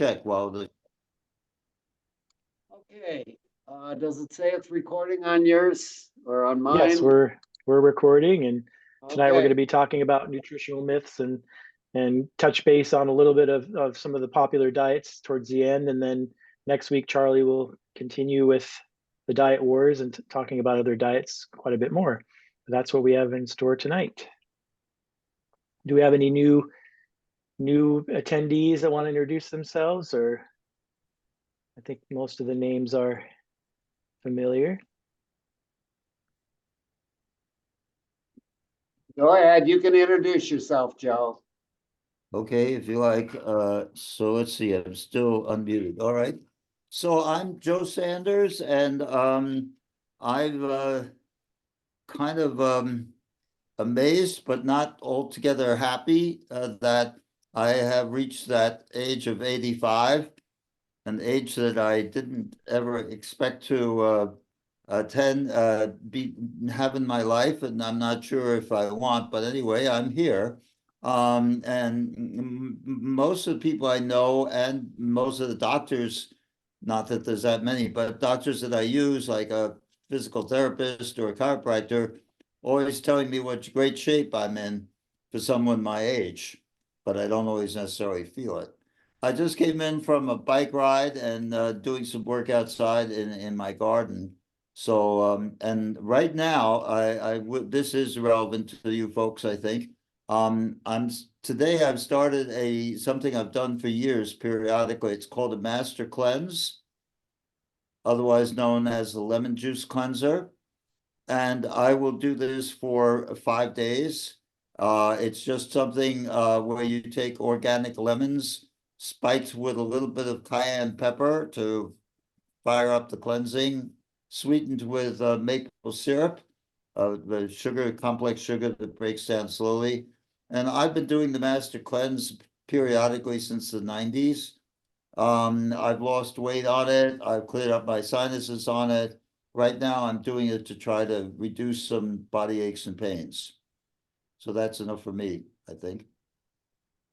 check while the, Okay, does it say it's recording on yours or on Yes, mine? we're recording, and tonight we're going to Okay, be talking about nutritional myths and touch base on a little bit of some of the popular diets towards the end, and then next week Charlie will continue with the diet wars and talking about other diets quite a bit more. That's what we have in store tonight. Do we have any new attendees that want to introduce themselves, or I think most of the names are familiar. go ahead. You can introduce yourself, Joe. okay, if you like. So let's see, I'm still unmuted. All right. So I'm Joe Sanders, and I've kind of amazed, but not altogether happy that I have reached that age of 85, an age that I didn't ever expect to be have in my life, and I'm not sure if I want, but anyway, I'm here. And most of the people I know, and most of the doctors, not that there's that many, but doctors that I use, like a physical therapist or a chiropractor, always telling me what great shape I'm in for someone my age, but I don't always necessarily feel it. I just came in from a bike ride and doing some work outside in my garden. So and right now this is relevant to you folks, I think. Today I've started a something I've done for years periodically. It's called a master cleanse, otherwise known as the lemon juice cleanser. And I will do this for 5 days. It's just something where you take organic lemons, spiked with a little bit of cayenne pepper to fire up the cleansing, sweetened with maple syrup, the sugar, complex sugar that breaks down slowly. And I've been doing the Master Cleanse periodically since the 90s. I've lost weight on it. I've cleared up my sinuses on it. Right now, I'm doing it to try to reduce some body aches and pains. So that's enough for me, I think.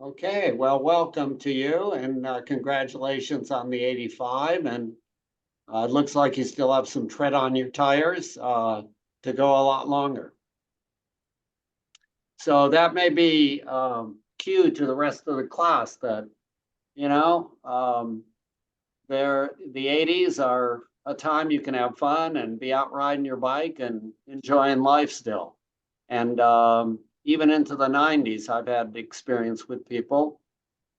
Okay, well, welcome to you and congratulations on the 85. And it looks like you still have some tread on your tires to go a lot longer. So that may be cue to the rest of the class that, you know, the 80s are a time you can have fun and be out riding your bike and enjoying life still. And even into the 90s, I've had experience with people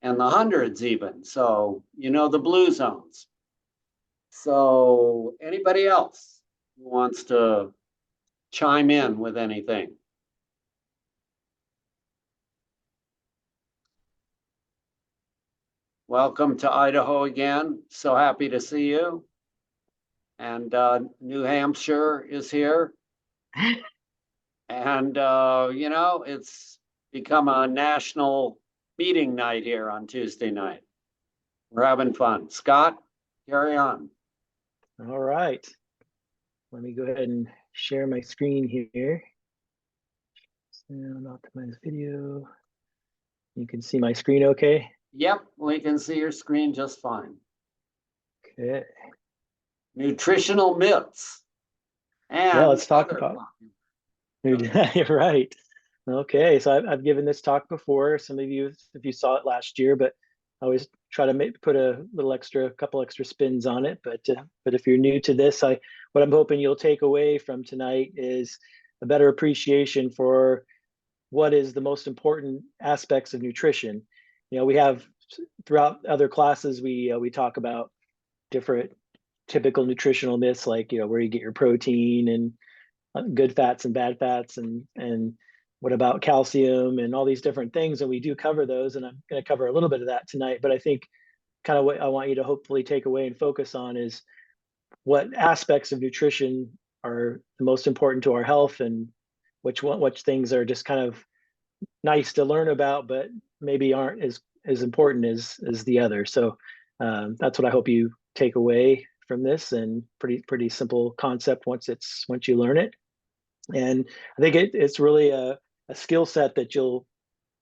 and the hundreds even. So, you know, the blue zones. So anybody else who wants to chime in with anything? Welcome to Idaho again. So happy to see you. And New Hampshire is here. And, you know, it's become a national meeting night here on Tuesday night. We're having fun. Scott, carry on. All right. Let me go ahead and share my screen here. Sound optimize video. You can see my screen okay? Yep, we can see your screen just fine. Okay. Nutritional myths. Yeah, And let's talk about You're right. Okay, so I've given this talk before. Some of you, if you saw it last year, but I always try to put a couple extra spins on it. But if you're new to this, what I'm hoping you'll take away from tonight is a better appreciation for what is the most important aspects of nutrition. You know, we have throughout other classes we talk about different typical nutritional myths, like where you get your protein and good fats and bad fats, and what about calcium and all these different things, and we do cover those, and I'm going to cover a little bit of that tonight. But I think kind of what I want you to hopefully take away and focus on is what aspects of nutrition are the most important to our health, and which things are just kind of nice to learn about but maybe aren't as important as the other. So that's what I hope you take away from this, and pretty simple concept once you learn it. And I think it's really a skill set that you'll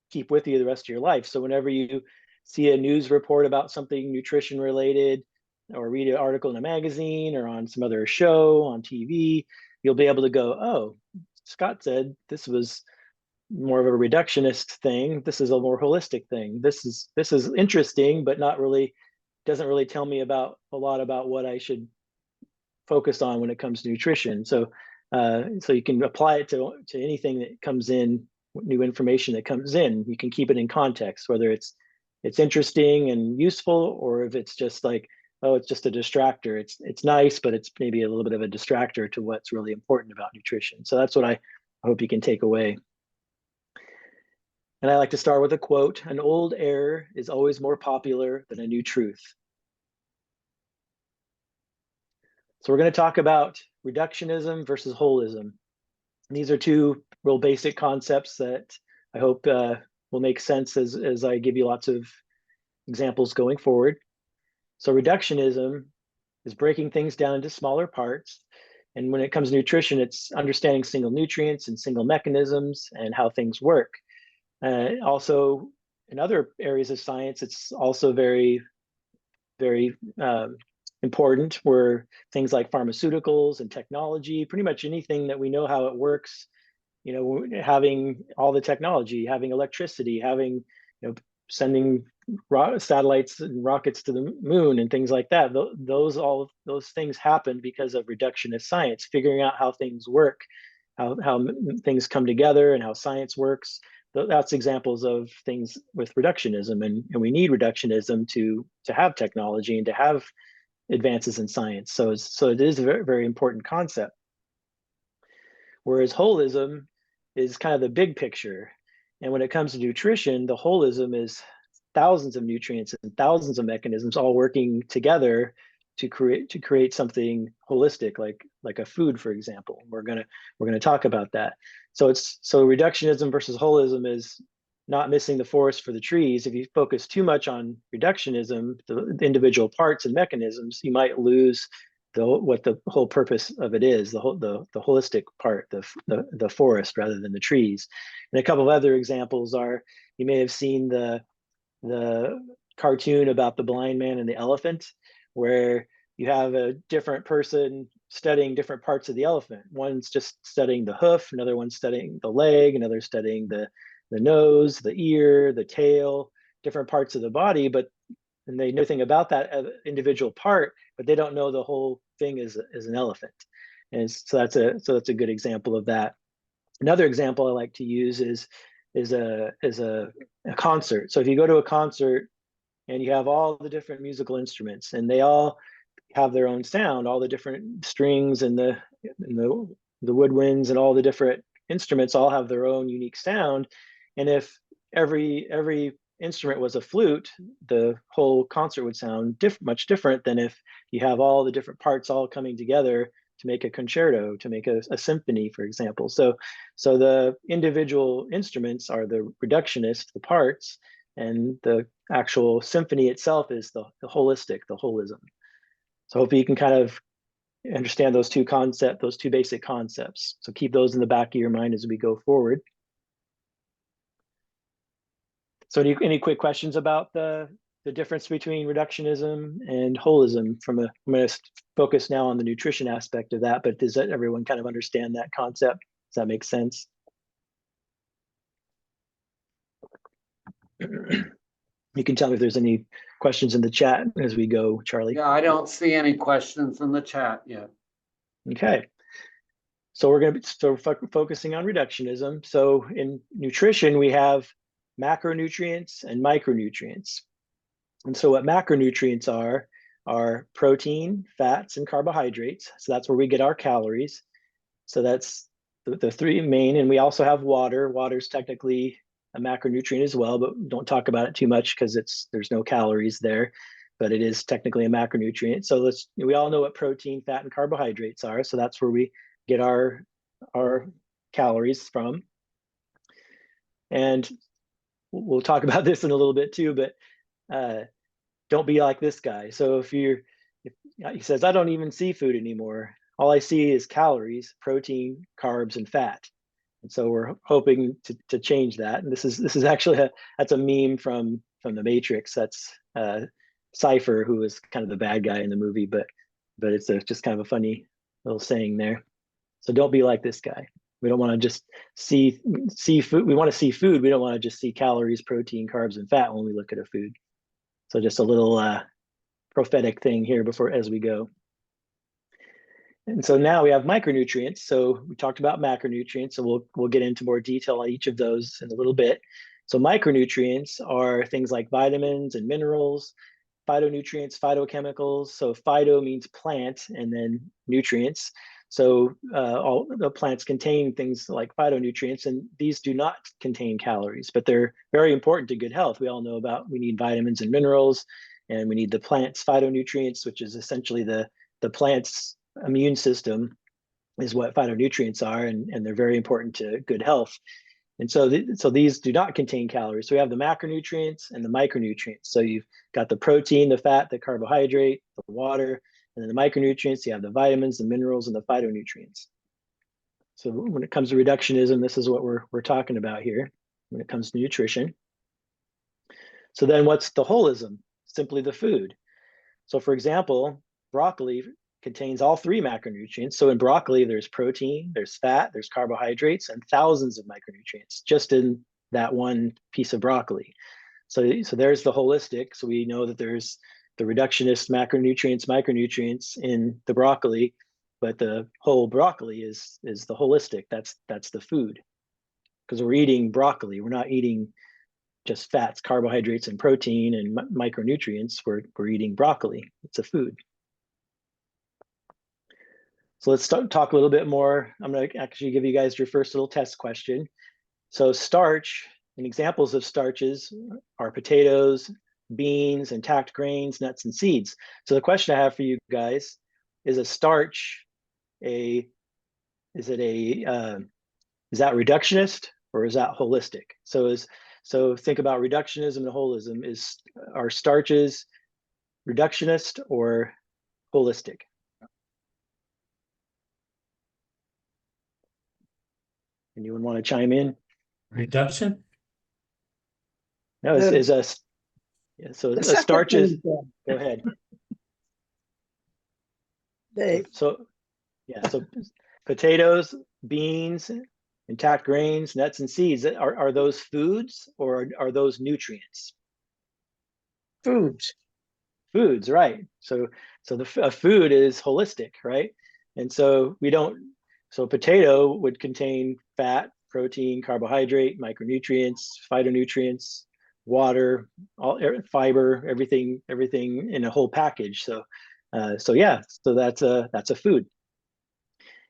keep with you the rest of your life. So whenever you see a news report about something nutrition related, or read an article in a magazine or on some other show on TV, you'll be able to go, oh, Scott said this was more of a reductionist thing. This is a more holistic thing. This is interesting, but not really, doesn't really tell me about a lot about what I should focus on when it comes to nutrition. So so you can apply it to anything that comes in, new information that comes in. You can keep it in context, whether it's interesting and useful, or if it's just like, oh, it's just a distractor. It's nice, but it's maybe a little bit of a distractor to what's really important about nutrition. So that's what I hope you can take away. And I like to start with a quote: "An old error is always more popular than a new truth." So we're going to talk about reductionism versus holism. These are two real basic concepts that I hope will make sense as I give you lots of examples going forward. So reductionism is breaking things down into smaller parts. And when it comes to nutrition, it's understanding single nutrients and single mechanisms and how things work. Also, in other areas of science, it's also very, very important, where things like pharmaceuticals and technology, pretty much anything that we know how it works, you know, having all the technology, having electricity, having, you know, sending satellites and rockets to the moon and things like that. All those things happen because of reductionist science, figuring out how things work, how things come together and how science works. That's examples of things with reductionism, and we need reductionism to have technology and to have advances in science. So it is a very, very important concept. Whereas holism is kind of the big picture. And when it comes to nutrition, the holism is thousands of nutrients and thousands of mechanisms all working together to create something holistic, like a food, for example. We're gonna talk about that. So reductionism versus holism is not missing the forest for the trees. If you focus too much on reductionism, the individual parts and mechanisms, you might lose what the whole purpose of it is, the holistic part, the forest rather than the trees. And a couple of other examples are, you may have seen the cartoon about the blind man and the elephant, where you have a different person studying different parts of the elephant. One's just studying the hoof, another one's studying the leg, another studying the nose, the ear, the tail, different parts of the body, and they know nothing about that individual part, but they don't know the whole thing is an elephant. And so that's a good example of that. Another example I like to use is a concert. So if you go to a concert and you have all the different musical instruments, and they all have their own sound, all the different strings and the woodwinds and all the different instruments all have their own unique sound. And if every instrument was a flute, the whole concert would sound much different than if you have all the different parts all coming together to make a concerto, to make a symphony, for example. So the individual instruments are the reductionist, the parts, and the actual symphony itself is the holistic, the holism. So hopefully you can kind of understand those two basic concepts. So keep those in the back of your mind as we go forward. So any quick questions about the difference between reductionism and holism? I'm going to focus now on the nutrition aspect of that, but does everyone kind of understand that concept? Does that make sense? You can tell me if there's any questions in the chat as we go, Charlie. Yeah, I don't see any questions in the chat yet. Okay. So we're going to be focusing on reductionism. So in nutrition, we have macronutrients and micronutrients. And so what macronutrients are protein, fats, and carbohydrates. So that's where we get our calories. So that's the three main, and we also have water. Water's technically a macronutrient as well, but don't talk about it too much because there's no calories there, but it is technically a macronutrient. So we all know what protein, fat, and carbohydrates are. So that's where we get our calories from. And we'll talk about this in a little bit too, but don't be like this guy. So if he says, I don't even see food anymore. All I see is calories, protein, carbs, and fat. And so we're hoping to change that. And this is actually that's a meme from from the Matrix. That's Cypher, who was kind of the bad guy in the movie, but it's just kind of a funny little saying there. So don't be like this guy. We don't want to just see food. We want to see food. We don't want to just see calories, protein, carbs, and fat when we look at a food. So just a little prophetic thing here as we go. And so now we have micronutrients. So we talked about macronutrients. So we'll get into more detail on each of those in a little bit. So micronutrients are things like vitamins and minerals, phytonutrients, phytochemicals. So phyto means plant, and then nutrients. So all the plants contain things like phytonutrients, and these do not contain calories, but they're very important to good health. We all know we need vitamins and minerals, and we need the plant's phytonutrients, which is essentially the plant's immune system is what phytonutrients are, and they're very important to good health. And so these do not contain calories. So we have the macronutrients and the micronutrients. So you've got the protein, the fat, the carbohydrate, the water, and then the micronutrients, you have the vitamins, the minerals, and the phytonutrients. So when it comes to reductionism, this is what we're talking about here when it comes to nutrition. So then what's the holism? Simply the food. So for example, broccoli contains all three macronutrients. So in broccoli, there's protein, there's fat, there's carbohydrates, and thousands of micronutrients just in that one piece of broccoli. So there's the holistic. So we know that there's the reductionist macronutrients, micronutrients in the broccoli, but the whole broccoli is the holistic. That's the food, because we're eating broccoli. We're not eating just fats, carbohydrates, and protein and micronutrients. We're eating broccoli. It's a food. So let's talk a little bit more. I'm going to actually give you guys your first little test question. So starch, and examples of starches are potatoes, beans, intact grains, nuts, and seeds. So the question I have for you guys is: a starch is that reductionist or is that holistic? So think about reductionism and holism. Are starches reductionist or holistic? Anyone want to chime in? Reduction? No, so a starch is. Go ahead. So potatoes, beans, intact grains, nuts, and seeds. Are those foods or are those nutrients? Foods. Foods, right? So a food is holistic, right? And so So a potato would contain fat, protein, carbohydrate, micronutrients, phytonutrients, water, fiber, everything in a whole package. So that's a food.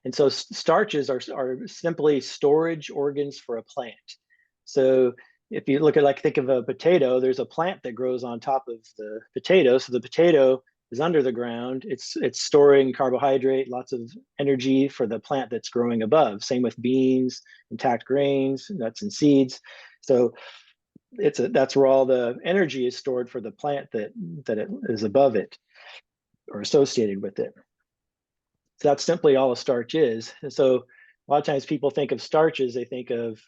And so starches are simply storage organs for a plant. So if you look at, think of a potato, there's a plant that grows on top of the potato. So the potato is under the ground. It's storing carbohydrate, lots of energy for the plant that's growing above. Same with beans, intact grains, nuts, and seeds. So that's where all the energy is stored for the plant that it is above it or associated with it. So that's simply all a starch is. And so a lot of times people think of starches, they think of,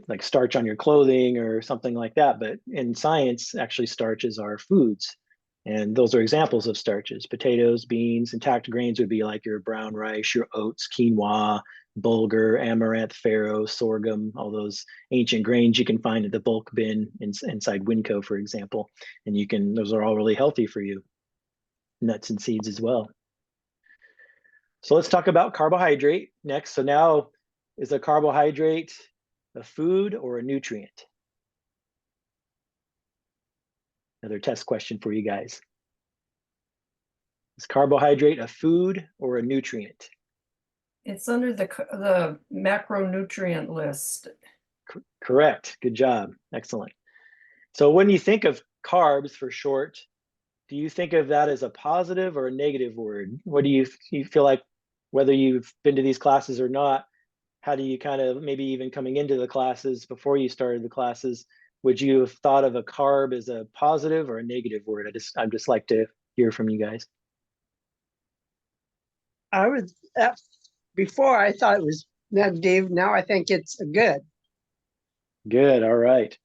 like starch on your clothing or something like that. But in science, actually starches are foods. And those are examples of starches: potatoes, beans. Intact grains would be like your brown rice, your oats, quinoa, bulgur, amaranth, farro, sorghum, all those ancient grains you can find at the bulk bin inside Winco, for example. And those are all really healthy for you. Nuts and seeds as well. So let's talk about carbohydrate next. So now, is a carbohydrate a food or a nutrient? Another test question for you guys. Is carbohydrate a food or a nutrient? It's under the macronutrient list. Correct. Good job. Excellent. So when you think of carbs for short, do you think of that as a positive or a negative word? What do you feel like, whether you've been to these classes or not, how do you kind of, maybe even coming into the classes, before you started the classes, would you have thought of a carb as a positive or a negative word? I'd just like to hear from you guys. Before I thought it was negative. Now I think it's good. Good. All right.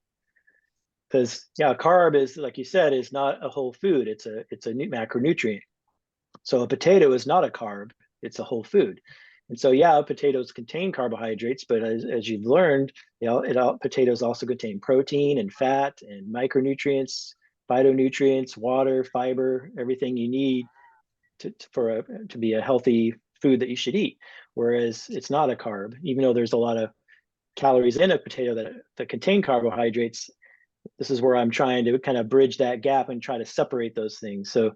Because yeah, a carb is, like you said, is not a whole food. It's a macronutrient. So a potato is not a carb, it's a whole food. And so yeah, potatoes contain carbohydrates, but as you've learned, potatoes also contain protein and fat and micronutrients, phytonutrients, water, fiber, everything you need to be a healthy food that you should eat. Whereas it's not a carb, even though there's a lot of calories in a potato that contain carbohydrates. This is where I'm trying to kind of bridge that gap and try to separate those things. So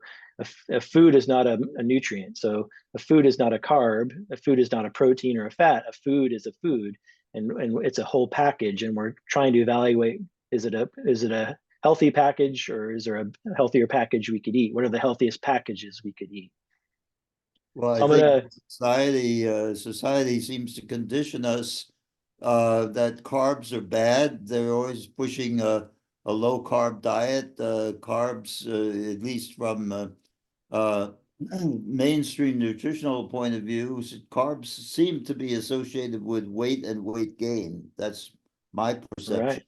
a food is not a nutrient. So a food is not a carb. A food is not a protein or a fat. A food is a food, and it's a whole package. And we're trying to evaluate: is it a healthy package, or is there a healthier package we could eat? What are the healthiest packages we could eat? Well, So I I'm think gonna society seems to condition us that carbs are bad. They're always pushing a low carb diet. Carbs, at least from mainstream nutritional point of view, carbs seem to be associated with weight and weight gain. That's my perception. right.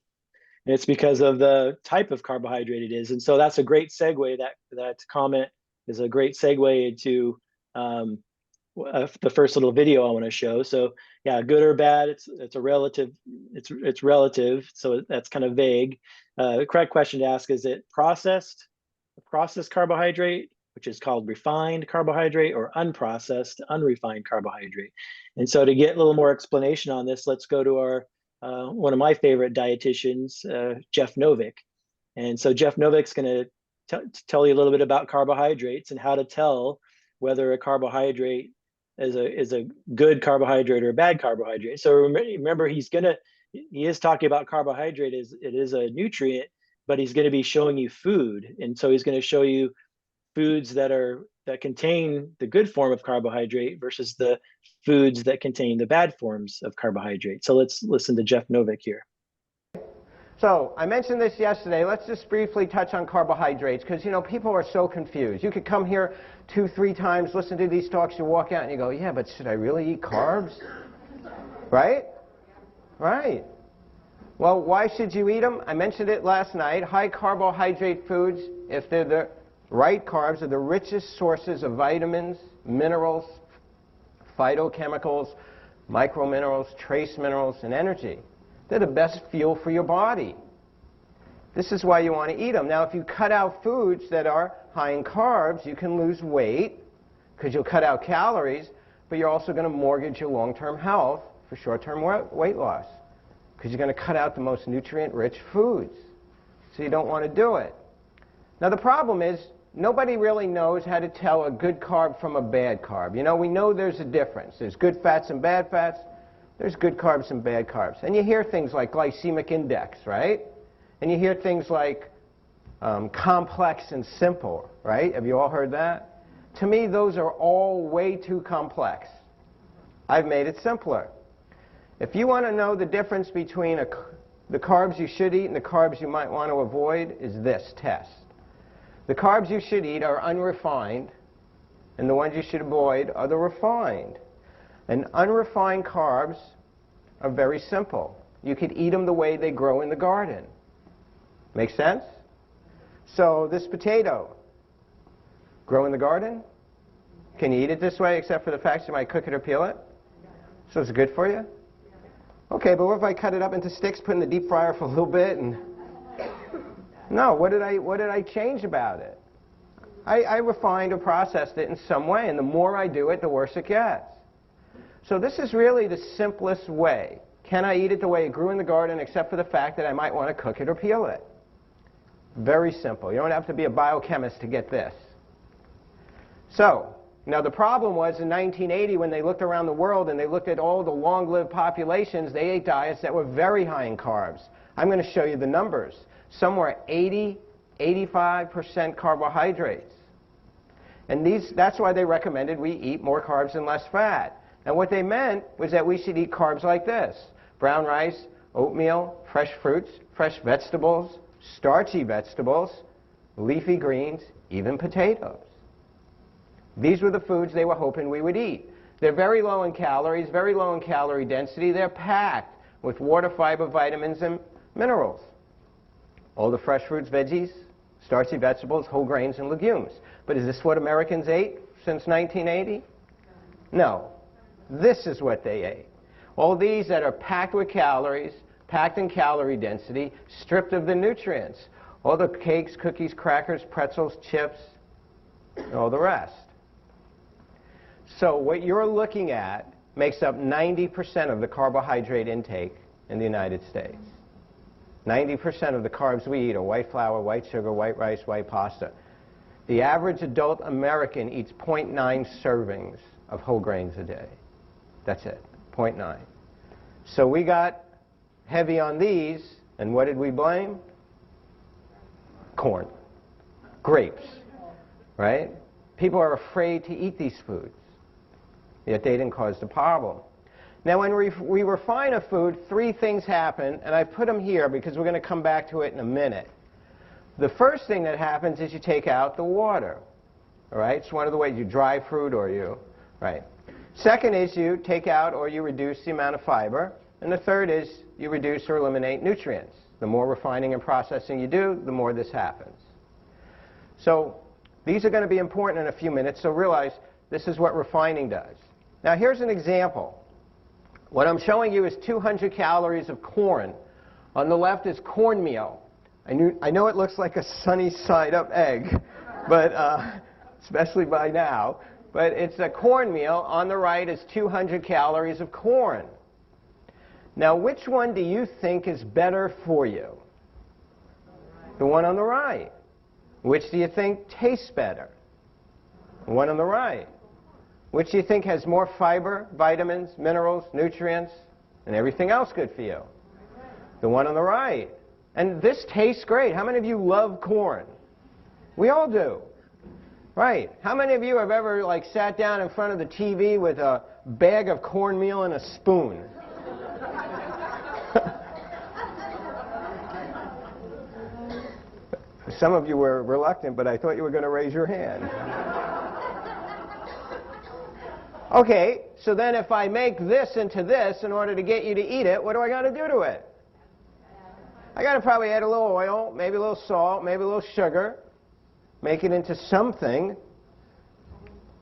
And it's because of the type of carbohydrate it is. And so that's a great segue. That comment is a great segue into the first little video I want to show. So yeah, good or bad, it's a relative, it's relative. So that's kind of vague. The correct question to ask is: it a processed carbohydrate, which is called refined carbohydrate, or unprocessed, unrefined carbohydrate? And so to get a little more explanation on this, let's go to our one of my favorite dietitians, Jeff Novick. And so Jeff Novick's going to tell you a little bit about carbohydrates and how to tell whether a carbohydrate is a good carbohydrate or a bad carbohydrate. So remember, he is talking about carbohydrate as it is a nutrient, but he's going to be showing you food. And so he's going to show you foods that contain the good form of carbohydrate versus the foods that contain the bad forms of carbohydrate. So let's listen to Jeff Novick here. So I mentioned this yesterday. Let's just briefly touch on carbohydrates, because people are so confused. You could come here 2-3 times, listen to these talks, you walk out and you go, yeah, but should I really eat carbs? Right? Right. Well, why should you eat them? I mentioned it last night. High carbohydrate foods, if they're the right carbs, are the richest sources of vitamins, minerals, phytochemicals, microminerals, trace minerals, and energy. They're the best fuel for your body. This is why you want to eat them. Now, if you cut out foods that are high in carbs, you can lose weight because you'll cut out calories, but you're also going to mortgage your long-term health for short-term weight loss because you're going to cut out the most nutrient-rich foods. So you don't want to do it. Now, the problem is nobody really knows how to tell a good carb from a bad carb. We know there's a difference. There's good fats and bad fats. There's good carbs and bad carbs. And you hear things like glycemic index, right? And you hear things like complex and simple, right? Have you all heard that? To me, those are all way too complex. I've made it simpler. If you want to know the difference between the carbs you should eat and the carbs you might want to avoid, is this test. The carbs you should eat are unrefined, and the ones you should avoid are the refined. And unrefined carbs are very simple. You could eat them the way they grow in the garden. Make sense? So this potato, grow in the garden? Can you eat it this way, except for the fact you might cook it or peel it? So it's good for you? Okay, but what if I cut it up into sticks, put it in the deep fryer for a little bit, and... No, what did I change about it? I refined or processed it in some way, and the more I do it, the worse it gets. So this is really the simplest way. Can I eat it the way it grew in the garden, except for the fact that I might want to cook it or peel it? Very simple. You don't have to be a biochemist to get this. So, now the problem was in 1980 when they looked around the world and they looked at all the long-lived populations, they ate diets that were very high in carbs. I'm going to show you the numbers. Some were 80, 85% carbohydrates. And that's why they recommended we eat more carbs and less fat. And what they meant was that we should eat carbs like this: brown rice, oatmeal, fresh fruits, fresh vegetables, starchy vegetables, leafy greens, even potatoes. These were the foods they were hoping we would eat. They're very low in calories, very low in calorie density. They're packed with water, fiber, vitamins, and minerals. All the fresh fruits, veggies, starchy vegetables, whole grains, and legumes. But is this what Americans ate since 1980? No. This is what they ate. All these that are packed with calories, packed in calorie density, stripped of the nutrients. All the cakes, cookies, crackers, pretzels, chips, and all the rest. So what you're looking at makes up 90% of the carbohydrate intake in the United States. 90% of the carbs we eat are white flour, white sugar, white rice, white pasta. The average adult American eats 0.9 servings of whole grains a day. That's it, 0.9. So we got heavy on these, and what did we blame? Corn, grapes, right? People are afraid to eat these foods, yet they didn't cause the problem. Now, when we refine a food, three things happen, and I put them here because we're going to come back to it in a minute. The first thing that happens is you take out the water, all right? It's one of the ways you dry fruit or you, right? Second is you take out or you reduce the amount of fiber, and the third is you reduce or eliminate nutrients. The more refining and processing you do, the more this happens. So these are going to be important in a few minutes, so realize this is what refining does. Now, here's an example. What I'm showing you is 200 calories of corn. On the left is cornmeal. I know it looks like a sunny side up egg, but especially by now. But it's a cornmeal. On the right is 200 calories of corn. Now, which one do you think is better for you? The one on the right. Which do you think tastes better? The one on the right. Which do you think has more fiber, vitamins, minerals, nutrients, and everything else good for you? The one on the right. And this tastes great. How many of you love corn? We all do. Right. How many of you have ever sat down in front of the TV with a bag of cornmeal and a spoon? Some of you were reluctant, but I thought you were going to raise your hand. Okay, so then if I make this into this in order to get you to eat it, what do I got to do to it? I got to probably add a little oil, maybe a little salt, maybe a little sugar, make it into something.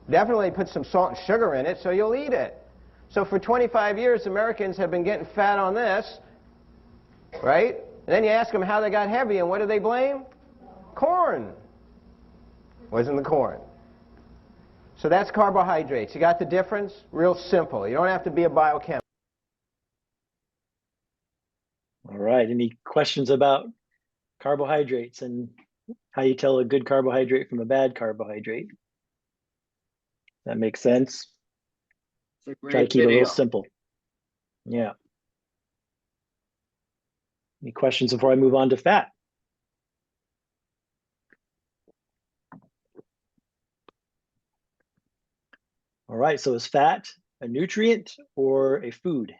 Definitely put some salt and sugar in it so you'll eat it. So for 25 years, Americans have been getting fat on this, right? And then you ask them how they got heavy, and what do they blame? Corn. Wasn't the corn. So that's carbohydrates. You got the difference? Real simple. You don't have to be a biochemist. All right. Any questions about carbohydrates and how you tell a good carbohydrate from a bad carbohydrate? That makes sense. It's a Try to great keep it a video. little simple. Yeah. Any questions before I move on to fat? All right, so is fat a nutrient or a food?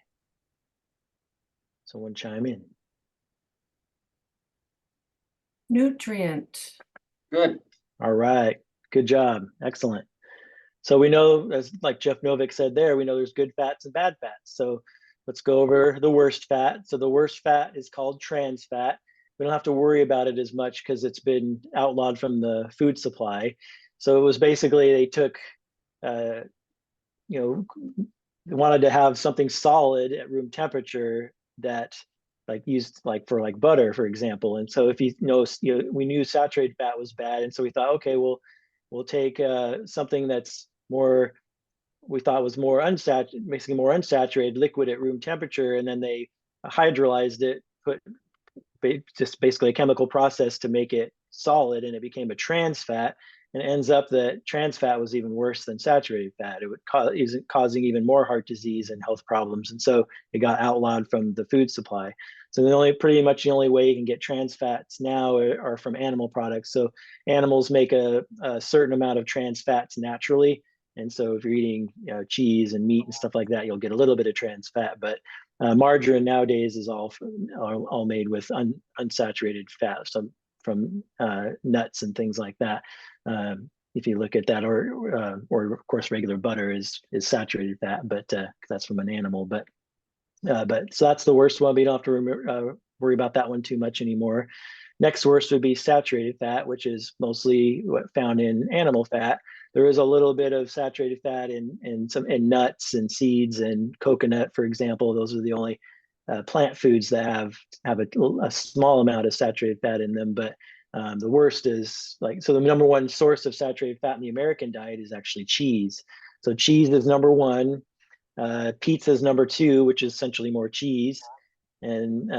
Someone chime in. Nutrient. Good. All right, good job, excellent. So we know, as like Jeff Novick said there, we know there's good fats and bad fats. So let's go over the worst fat. So the worst fat is called trans fat. We don't have to worry about it as much because it's been outlawed from the food supply. So it was basically they took, they wanted to have something solid at room temperature that used for butter, for example. And so if we knew saturated fat was bad, and so we thought, okay, we'll take something that's more, we thought was more unsaturated, basically more unsaturated liquid at room temperature, and then they hydrolyzed it, put just basically a chemical process to make it solid, and it became a trans fat. And it ends up that trans fat was even worse than saturated fat. It would causing even more heart disease and health problems. And so it got outlawed from the food supply. So pretty much the only way you can get trans fats now are from animal products. So animals make a certain amount of trans fats naturally. And so if you're eating cheese and meat and stuff like that, you'll get a little bit of trans fat. But margarine nowadays is all made with unsaturated fat, from nuts and things like that. If you look at that, or of course regular butter is saturated fat, but that's from an animal. But so that's the worst one. But you don't have to worry about that one too much anymore. Next worst would be saturated fat, which is mostly what found in animal fat. There is a little bit of saturated fat in nuts and seeds and coconut, for example. Those are the only plant foods that have a small amount of saturated fat in them. But the worst is so the number one source of saturated fat in the American diet is actually cheese. So cheese is number one. Pizza is number two, which is essentially more cheese, and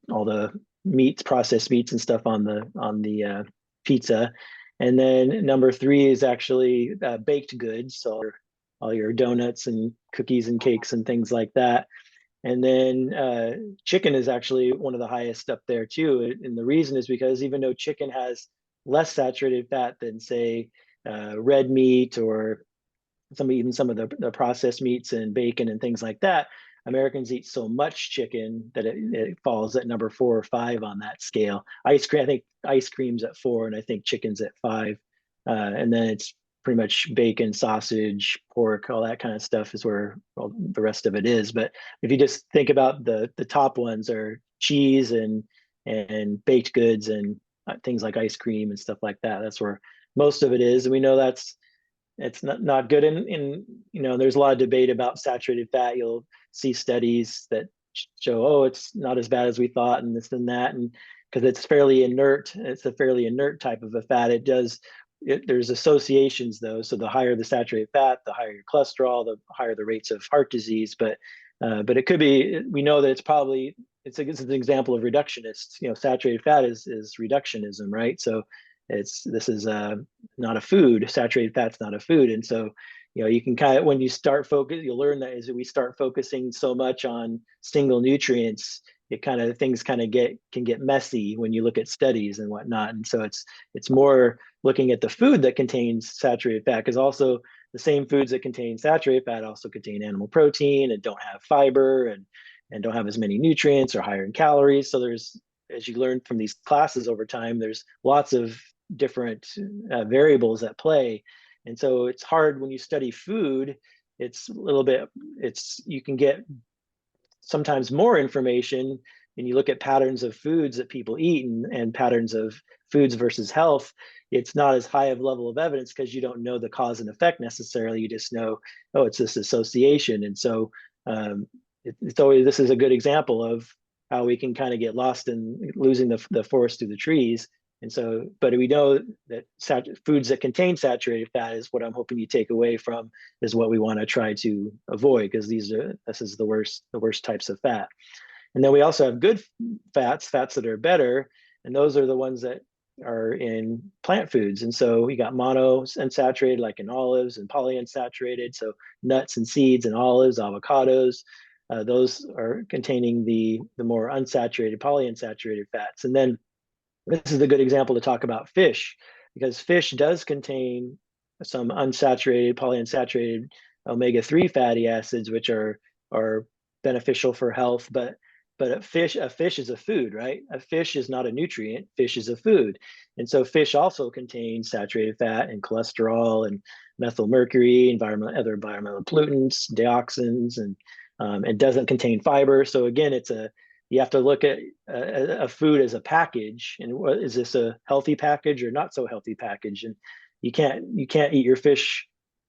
all the meats, processed meats and stuff on the pizza. And then number three is actually baked goods, so all your donuts and cookies and cakes and things like that. And then chicken is actually one of the highest up there too. And the reason is because even though chicken has less saturated fat than, say, red meat or even some of the processed meats and bacon and things like that, Americans eat so much chicken that it falls at number 4 or 5 on that scale. I think ice cream's at 4, and I think chicken's at 5. And then it's pretty much bacon, sausage, pork, all that kind of stuff is where the rest of it is. But if you just think about the top ones are cheese and baked goods and things like ice cream and stuff like that. That's where most of it is. And we know it's not good. In there's a lot of debate about saturated fat. You'll see studies that show, oh, it's not as bad as we thought, and this and that, and because it's fairly inert. It's a fairly inert type of a fat. There's associations though. So the higher the saturated fat, the higher your cholesterol, the higher the rates of heart disease. But it could be. We know that it's an example of reductionist. Saturated fat is reductionism, right? So this is not a food. Saturated fat's not a food, and so you can kind of, when you start you'll learn that as we start focusing so much on single nutrients, things can get messy when you look at studies and whatnot. And so it's more looking at the food that contains saturated fat, because also the same foods that contain saturated fat also contain animal protein and don't have fiber and don't have as many nutrients or higher in calories. So as you learn from these classes over time, there's lots of different variables at play. And so it's hard when you study food. You can get sometimes more information and you look at patterns of foods that people eat and patterns of foods versus health. It's not as high of level of evidence because you don't know the cause and effect necessarily. You just know, oh, it's this association. And so this is a good example of how we can kind of get lost in losing the forest through the trees. And so, but we know that foods that contain saturated fat is what I'm hoping you take away from, is what we want to try to avoid, because this is the worst types of fat. And then we also have good fats that are better, and those are the ones that are in plant foods. And so we got monounsaturated, like in olives, and polyunsaturated, so nuts and seeds and olives, avocados. Those are containing the more unsaturated, polyunsaturated fats. And then this is a good example to talk about fish, because fish does contain some unsaturated, polyunsaturated omega-3 fatty acids, which are beneficial for health. But a fish is a food, right? A fish is not a nutrient. Fish is a food. And so fish also contains saturated fat and cholesterol and methylmercury, other environmental pollutants, dioxins, and it doesn't contain fiber. So again, you have to look at a food as a package, and is this a healthy package or not so healthy package? And you can't eat your fish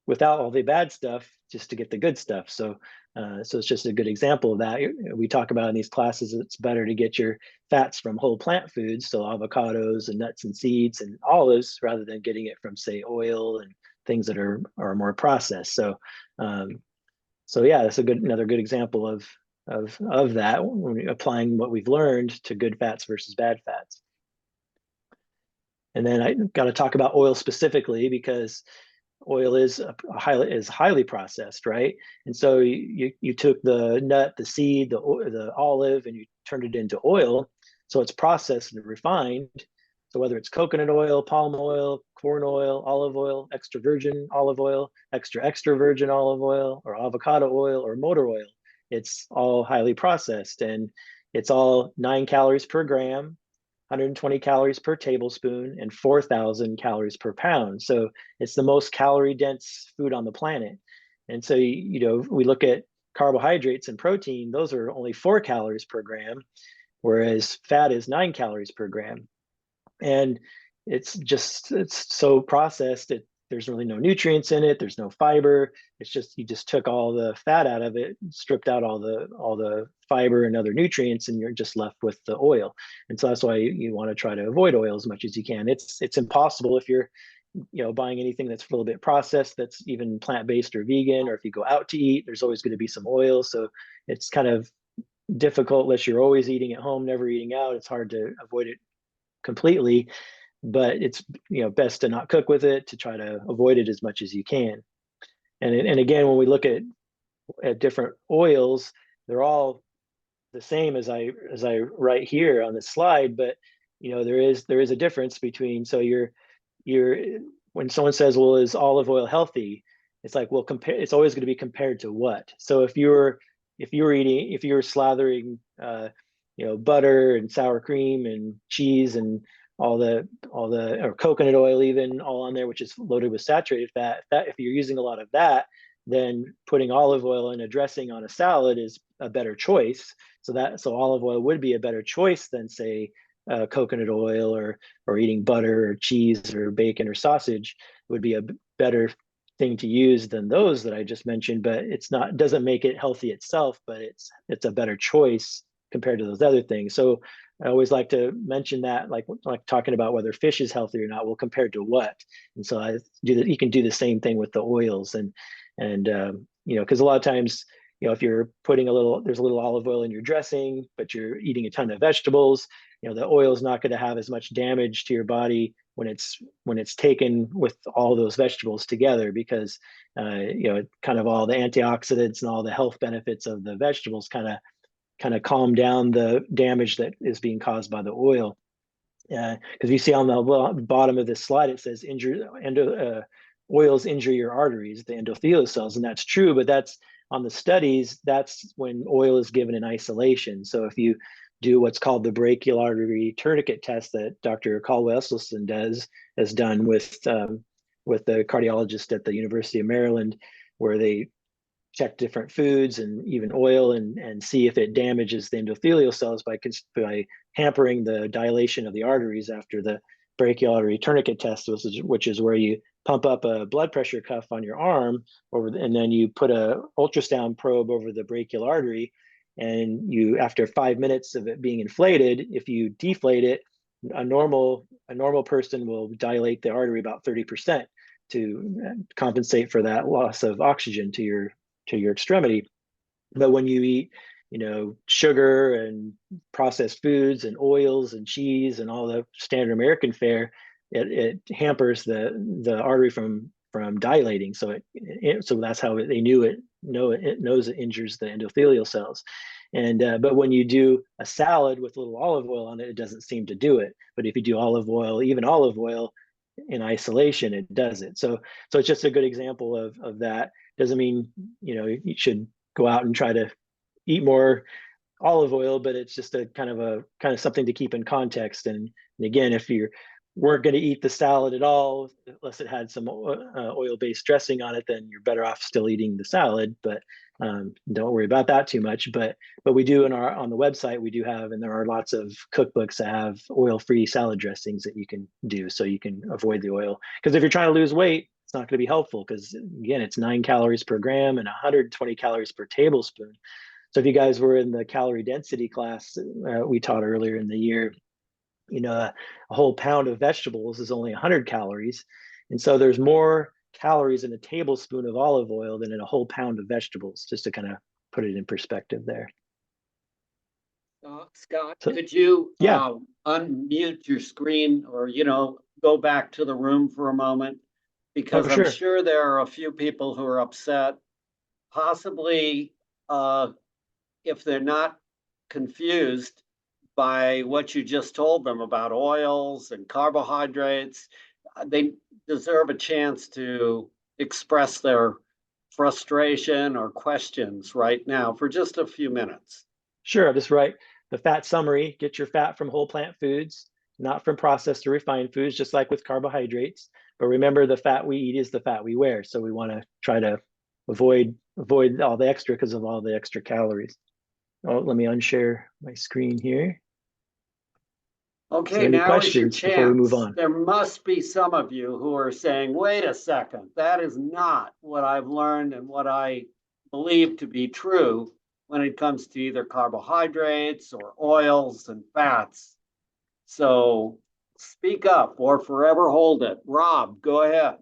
without all the bad stuff just to get the good stuff. So it's just a good example of that. We talk about in these classes, it's better to get your fats from whole plant foods, so avocados and nuts and seeds and olives, rather than getting it from, say, oil and things that are more processed. So yeah, that's another good example of that, when we're applying what we've learned to good fats versus bad fats. And then I got to talk about oil specifically, because oil is highly processed, right? And so you took the nut, the seed, the olive, and you turned it into oil. So it's processed and refined. So whether it's coconut oil, palm oil, corn oil, olive oil, extra virgin olive oil, extra virgin olive oil, or avocado oil, or motor oil, it's all highly processed, and it's all 9 calories per gram, 120 calories per tablespoon, and 4,000 calories per pound. So it's the most calorie dense food on the planet. And so, we look at carbohydrates and protein, those are only 4 calories per gram. whereas fat is 9 calories per gram. And it's so processed, there's really no nutrients in it, there's no fiber. It's just, you just took all the fat out of it, stripped out all the fiber and other nutrients, and you're just left with the oil. And so that's why you want to try to avoid oil as much as you can. It's impossible if you're buying anything that's a little bit processed, that's even plant-based or vegan, or if you go out to eat, there's always going to be some oil. So it's kind of difficult unless you're always eating at home, never eating out. It's hard to avoid it completely, but it's best to not cook with it, to try to avoid it as much as you can. And again, when we look at different oils, they're all the same as I write here on this slide, but there is a difference between. So you're when someone says, well, is olive oil healthy? It's like, well, it's always going to be compared to what. So if you were slathering butter and sour cream and cheese and or coconut oil even all on there, which is loaded with saturated fat, if you're using a lot of that, then putting olive oil in a dressing on a salad is a better choice. So olive oil would be a better choice than, say, coconut oil, or eating butter or cheese or bacon or sausage would be a better thing to use than those that I just mentioned. But doesn't make it healthy itself, but it's a better choice compared to those other things. So I always like to mention that, like talking about whether fish is healthy or not, well, compared to what. And so you can do the same thing with the oils, and because a lot of times, if you're putting there's a little olive oil in your dressing, but you're eating a ton of vegetables, the oil is not going to have as much damage to your body when it's taken with all those vegetables together, because kind of all the antioxidants and all the health benefits of the vegetables kind of calm down the damage that is being caused by the oil. Because you see on the bottom of this slide, it says oils injure your arteries, the endothelial cells, and that's true. But that's on the studies. That's when oil is given in isolation. So if you do what's called the brachial artery tourniquet test that Dr. Caldwell Esselstyn has done with the cardiologist at the University of Maryland, where they check different foods and even oil and see if it damages the endothelial cells by hampering the dilation of the arteries after the brachial artery tourniquet test, which is where you pump up a blood pressure cuff on your arm and then you put a ultrasound probe over the brachial artery, and after 5 minutes of it being inflated, if you deflate it, a normal person will dilate the artery about 30% to compensate for that loss of oxygen to your extremity. But when you eat sugar and processed foods and oils and cheese and all the standard American fare, it hampers the artery from dilating. So that's how they it knows it injures the endothelial cells. And but when you do a salad with a little olive oil on it, it doesn't seem to do it. But if you do even olive oil in isolation, it does it. So it's just a good example of that. Doesn't mean you should go out and try to eat more olive oil, but it's just a kind of something to keep in context. And again, if you weren't going to eat the salad at all, unless it had some oil-based dressing on it, then you're better off still eating the salad. But don't worry about that too much. But we do on the website, we do have, and there are lots of cookbooks that have oil-free salad dressings that you can do, so you can avoid the oil. Because if you're trying to lose weight, it's not going to be helpful, because again, it's 9 calories per gram and 120 calories per tablespoon. So if you guys were in the calorie density class we taught earlier in the year, a whole pound of vegetables is only 100 calories. And so there's more calories in a tablespoon of olive oil than in a whole pound of vegetables, just to kind of put it in perspective there. Scott, could you Yeah. Unmute your screen, or go back to the room for a moment? Because I'm sure there are a few people who are upset, possibly if they're not confused by what you just told them about oils and carbohydrates. They deserve a chance to express their frustration or questions right now for just a few minutes. Sure, that's right. The fat summary: get your fat from whole plant foods, not from processed or refined foods, just like with carbohydrates. But remember, the fat we eat is the fat we wear. So we want to try to avoid all the extra because of all the extra calories. Oh, let me unshare my screen here. Okay, any now is your questions before we move chance. on? There must be some of you who are saying, wait a second, that is not what I've learned and what I believe to be true when it comes to either carbohydrates or oils and fats. So speak up or forever hold it. Rob, go ahead.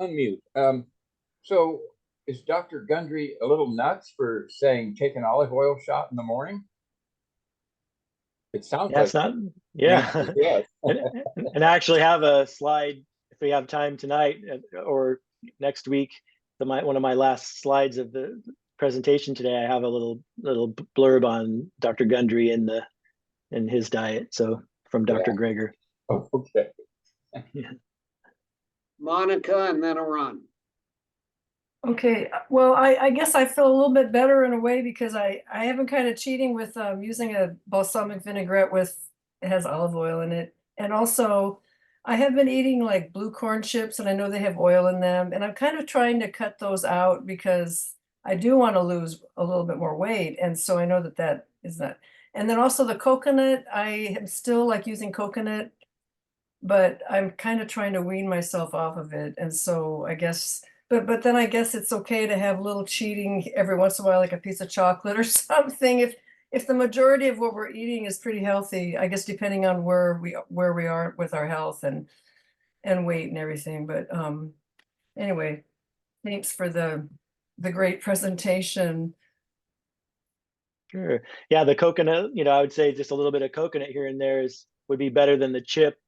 Unmute. So is Dr. Gundry a little nuts for saying take an olive oil shot in the morning? It sounds Yeah, like it's not. the Yeah, answer is yes. and I actually have a slide if we have time tonight or next week. One of my last slides of the presentation today, I have a little blurb on Dr. Gundry and his diet. So from Dr. Yeah. Greger. Oh, okay. Monica and then a run. Okay, well, I guess I feel a little bit better in a way because I have been kind of cheating with using a balsamic vinaigrette with, it has olive oil in it. And also I have been eating like blue corn chips and I know they have oil in them. And I'm kind of trying to cut those out because I do want to lose a little bit more weight. And so I know that that is not. And then also the coconut, I am still like using coconut, but I'm kind of trying to wean myself off of it. And so I guess, but then I guess it's okay to have a little cheating every once in a while, like a piece of chocolate or something. If the majority of what we're eating is pretty healthy, I guess depending on where we are with our health and weight and everything. But anyway, thanks for the great presentation. Sure. Yeah, the coconut, I would say just a little bit of coconut here and there would be better than the chip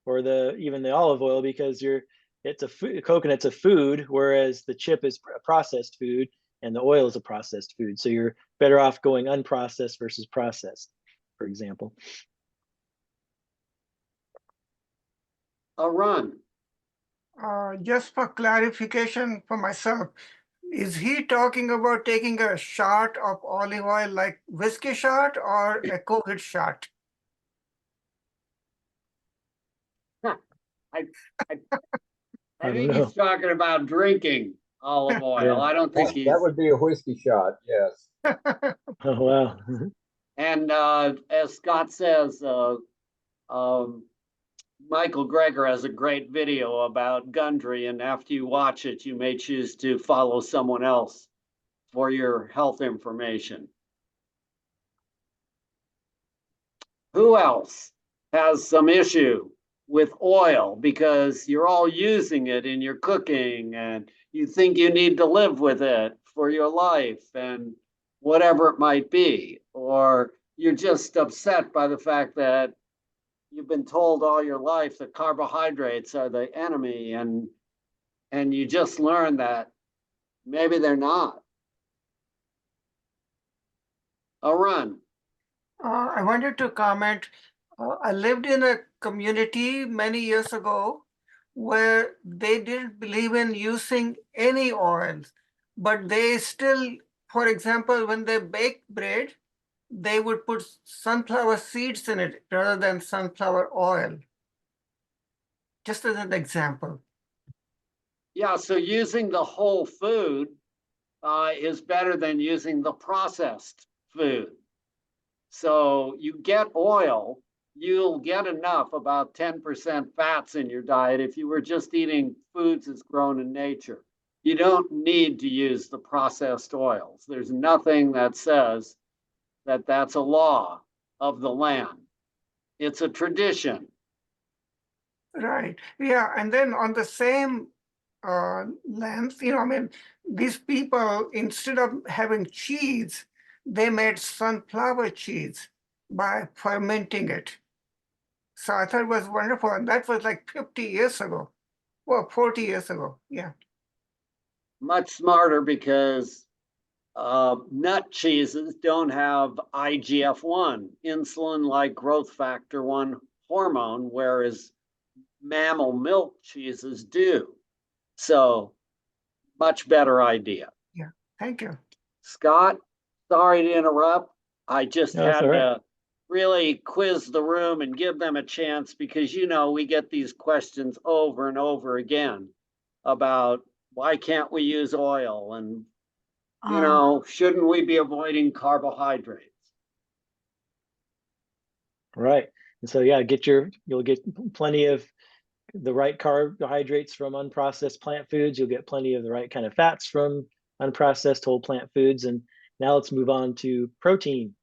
or even the olive oil because coconut's a food, whereas the chip is a processed food and the oil is a processed food. So you're better off going unprocessed versus processed, for example. A run. Just for clarification for myself, is he talking about taking a shot of olive oil like whiskey shot or a COVID shot? I I don't think know. he's talking about drinking olive oil. Yeah. I don't think he's. That would be a whiskey shot, yes. Oh, wow. And as Scott says, Michael Greger has a great video about Gundry, and after you watch it, you may choose to follow someone else for your health information. Who else has some issue with oil because you're all using it in your cooking and you think you need to live with it for your life and whatever it might be, or you're just upset by the fact that you've been told all your life that carbohydrates are the enemy and you just learned that maybe they're not. A run. I wanted to comment. I lived in a community many years ago where they didn't believe in using any oils, but they still, for example, when they bake bread, they would put sunflower seeds in it rather than sunflower oil. Just as an example. Yeah, so using the whole food is better than using the processed food. So you get oil, you'll get enough, about 10% fats in your diet if you were just eating foods as grown in nature. You don't need to use the processed oils. There's nothing that says that that's a law of the land. It's a tradition. Right. Yeah. And then on the same length, I mean, these people, instead of having cheese, they made sunflower cheese by fermenting it. So I thought it was wonderful. And that was like 50 years ago. Well, 40 years ago. Yeah. Much smarter because nut cheeses don't have IGF-1, insulin-like growth factor 1 hormone, whereas mammal milk cheeses do. So much better idea. Yeah. Thank you. Scott, sorry to interrupt. I just No, that's had all right. to really quiz the room and give them a chance because, we get these questions over and over again about why can't we use oil and, shouldn't we be avoiding carbohydrates? Right. And so, yeah, you'll get plenty of the right carbohydrates from unprocessed plant foods. You'll get plenty of the right kind of fats from unprocessed whole plant foods. And now let's move on to protein.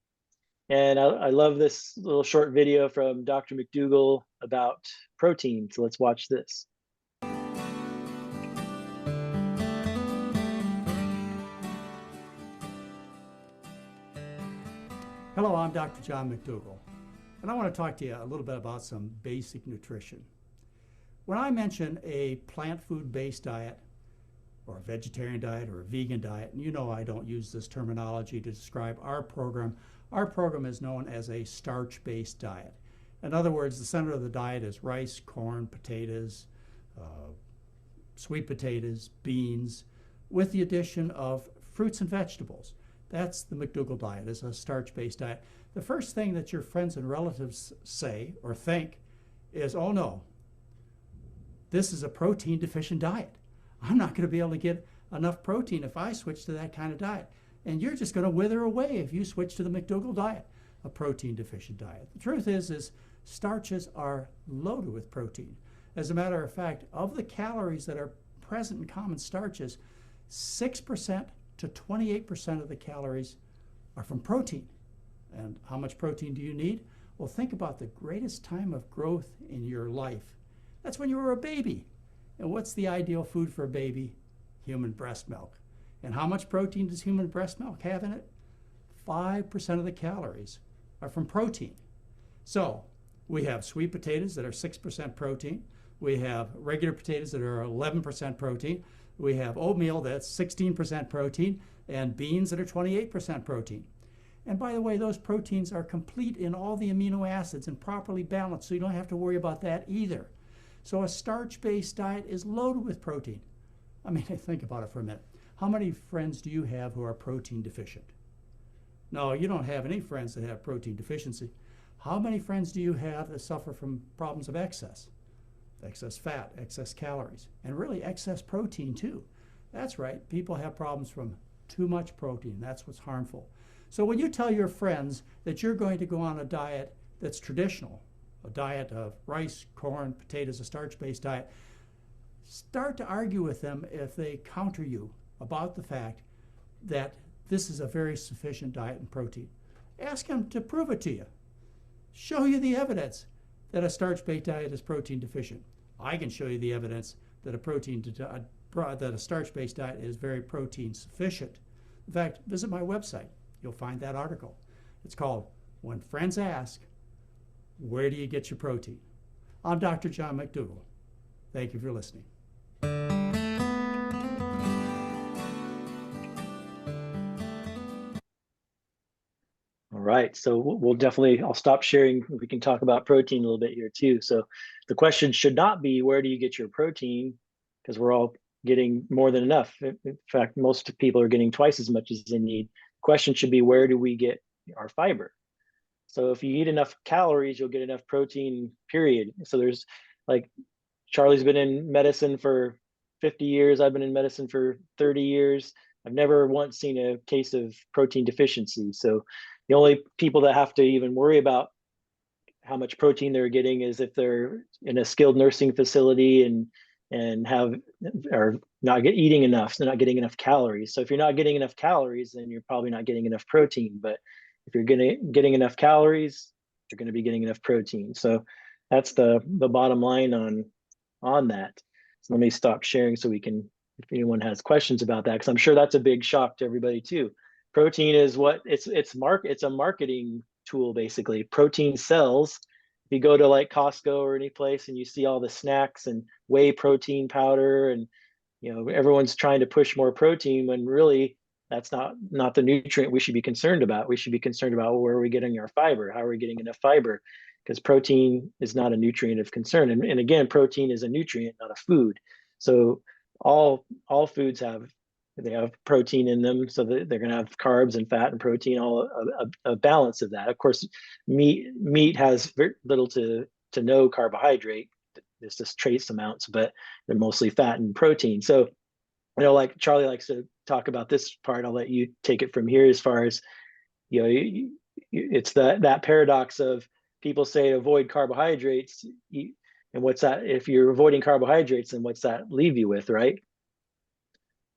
And I love this little short video from Dr. McDougall about protein. So let's watch this. Hello, I'm Dr. John McDougall, and I want to talk to you a little bit about some basic nutrition. When I mention a plant food-based diet, or a vegetarian diet, or a vegan diet, and you know I don't use this terminology to describe our program is known as a starch-based diet. In other words, the center of the diet is rice, corn, potatoes, sweet potatoes, beans, with the addition of fruits and vegetables. That's the McDougall diet, is a starch-based diet. The first thing that your friends and relatives say or think is, oh no, this is a protein deficient diet. I'm not going to be able to get enough protein if I switch to that kind of diet. And you're just going to wither away if you switch to the McDougall diet, a protein deficient diet. The truth is starches are loaded with protein. As a matter of fact, of the calories that are present in common starches, 6% to 28% of the calories are from protein. And how much protein do you need? Well, think about the greatest time of growth in your life. That's when you were a baby. And what's the ideal food for a baby? Human breast milk. And how much protein does human breast milk have in it? 5% of the calories are from protein. So we have sweet potatoes that are 6% protein. We have regular potatoes that are 11% protein. We have oatmeal that's 16% protein, and beans that are 28% protein. And by the way, those proteins are complete in all the amino acids and properly balanced, so you don't have to worry about that either. So a starch-based diet is loaded with protein. I mean, think about it for a minute. How many friends do you have who are protein deficient? No, you don't have any friends that have protein deficiency. How many friends do you have that suffer from problems of excess? Excess fat, excess calories, and really excess protein too. That's right, people have problems from too much protein. That's what's harmful. So when you tell your friends that you're going to go on a diet that's traditional, a diet of rice, corn, potatoes, a starch-based diet, start to argue with them if they counter you about the fact that this is a very sufficient diet in protein. Ask them to prove it to you. Show you the evidence that a starch-based diet is protein deficient. I can show you the evidence that a starch-based diet is very protein sufficient. In fact, visit my website. You'll find that article. It's called When Friends Ask, Where Do You Get Your Protein? I'm Dr. John McDougall. Thank you for listening. All right, so I'll stop sharing. We can talk about protein a little bit here too. So the question should not be, where do you get your protein? Because we're all getting more than enough. In fact, most people are getting twice as much as they need. The question should be, where do we get our fiber? So if you eat enough calories, you'll get enough protein, period. So there's, like, Charlie's been in medicine for 50 years. I've been in medicine for 30 years. I've never once seen a case of protein deficiency. So the only people that have to even worry about how much protein they're getting is if they're in a skilled nursing facility and are not eating enough. So they're not getting enough calories. So if you're not getting enough calories, then you're probably not getting enough protein. But if you're getting enough calories, you're going to be getting enough protein. So that's the bottom line on that. So let me stop sharing so we can, if anyone has questions about that, because I'm sure that's a big shock to everybody too. Protein is it's a marketing tool, basically. Protein sells. If you go to like Costco or any place and you see all the snacks and whey protein powder, and everyone's trying to push more protein, when really that's not the nutrient we should be concerned about. We should be concerned about, well, where are we getting our fiber? How are we getting enough fiber? Because protein is not a nutrient of concern. And again, protein is a nutrient, not a food. So all foods have protein in them, so that they're going to have carbs and fat and protein, all a balance of that. Of course, meat has very little to no carbohydrate. There's just trace amounts, but they're mostly fat and protein. So, like Charlie likes to talk about this part. I'll let you take it from here. As far as it's that paradox of people say avoid carbohydrates, and what's that? If you're avoiding carbohydrates, then what's that leave you with, right?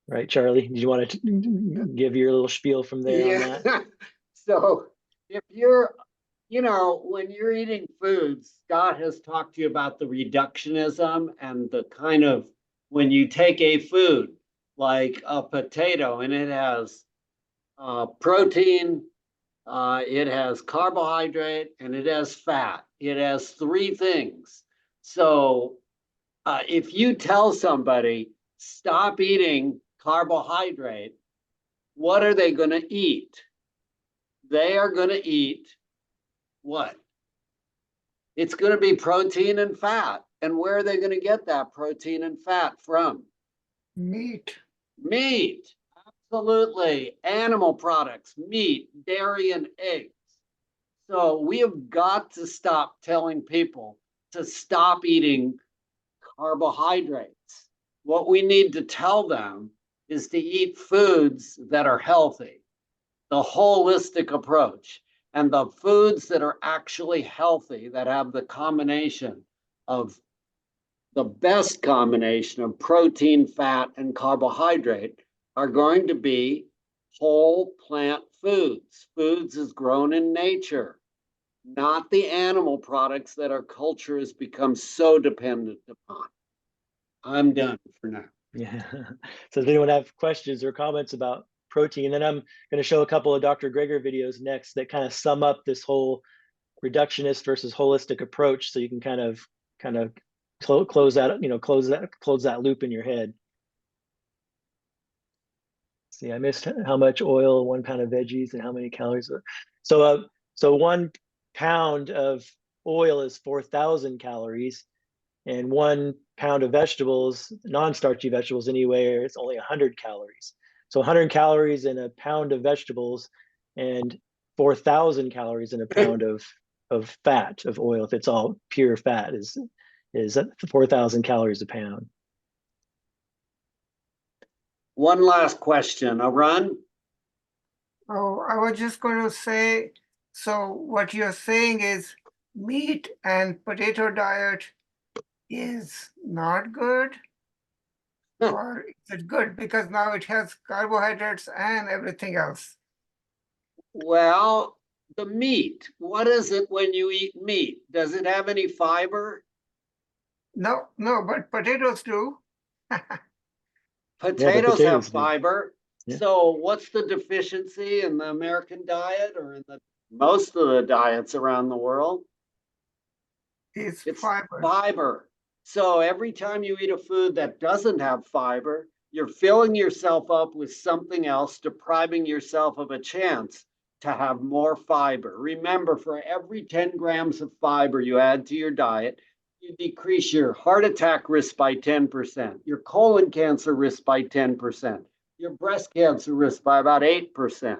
Right, Charlie? Do you want to give your little spiel from there on that? So if you're, when you're eating foods, Scott has talked to you about the reductionism and the kind of, when you take a food like a potato and it has protein, it has carbohydrate, and it has fat. It has three things. So if you tell somebody, stop eating carbohydrate, what are they going to eat? They are going to eat what? It's going to be protein and fat. And where are they going to get that protein and fat from? Meat. Meat. Absolutely. Animal products, meat, dairy, and eggs. So we have got to stop telling people to stop eating carbohydrates. What we need to tell them is to eat foods that are healthy, the holistic approach, and the foods that are actually healthy, that have the combination of the best combination of protein, fat, and carbohydrate are going to be whole plant foods, foods as grown in nature, not the animal products that our culture has become so dependent upon. I'm done for now. Yeah. So does anyone have questions or comments about protein? And then I'm going to show a couple of Dr. Greger videos next that kind of sum up this whole reductionist versus holistic approach, so you can kind of close that loop in your head. See, I missed how much oil 1 pound of veggies and how many calories. So 1 pound of oil is 4,000 calories, and 1 pound of vegetables, non-starchy vegetables anyway, it's only 100 calories. So 100 calories in a pound of vegetables, and 4,000 calories in a pound of fat, of oil. If it's all pure fat, is 4,000 calories a pound. One last question, Arun. Oh, I was just going to say, so what you're saying is meat and potato diet is not good? Or is it good because now it has carbohydrates and everything else? Well, the meat, what is it when you eat meat? Does it have any fiber? No, but potatoes do. Potatoes potatoes have do. fiber. Yeah. So what's the deficiency in the American diet, or in most of the diets around the world? It's It's fiber. fiber. So every time you eat a food that doesn't have fiber, you're filling yourself up with something else, depriving yourself of a chance to have more fiber. Remember, for every 10 grams of fiber you add to your diet, you decrease your heart attack risk by 10%, your colon cancer risk by 10%, your breast cancer risk by about 8%.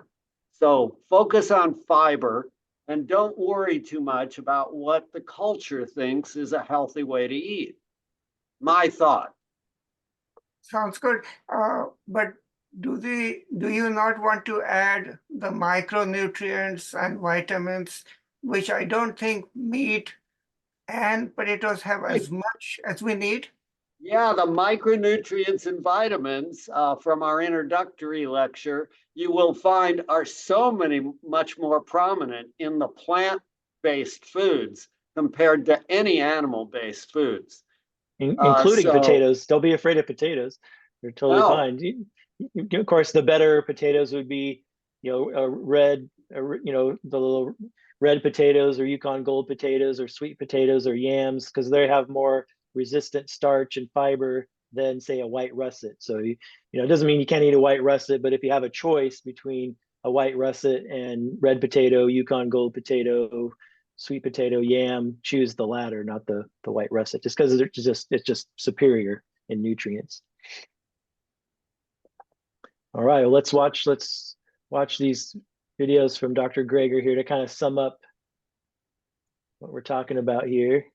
So focus on fiber and don't worry too much about what the culture thinks is a healthy way to eat. My thought. Sounds good. But do you not want to add the micronutrients and vitamins, which I don't think meat and potatoes have as much as we need? Yeah, the micronutrients and vitamins from our introductory lecture, you will find are much more prominent in the plant-based foods compared to any animal-based foods. Including potatoes. Don't be afraid of potatoes. They're totally fine. Of course, the better potatoes would be, red, the little red potatoes or Yukon Gold potatoes or sweet potatoes or yams, because they have more resistant starch and fiber than, say, a white russet. So, it doesn't mean you can't eat a white russet, but if you have a choice between a white russet and red potato, Yukon Gold potato, sweet potato, yam, choose the latter, not the white russet, just because it's just superior in nutrients. All right, well, let's watch these videos from Dr. Greger here to kind of sum up what we're talking about here.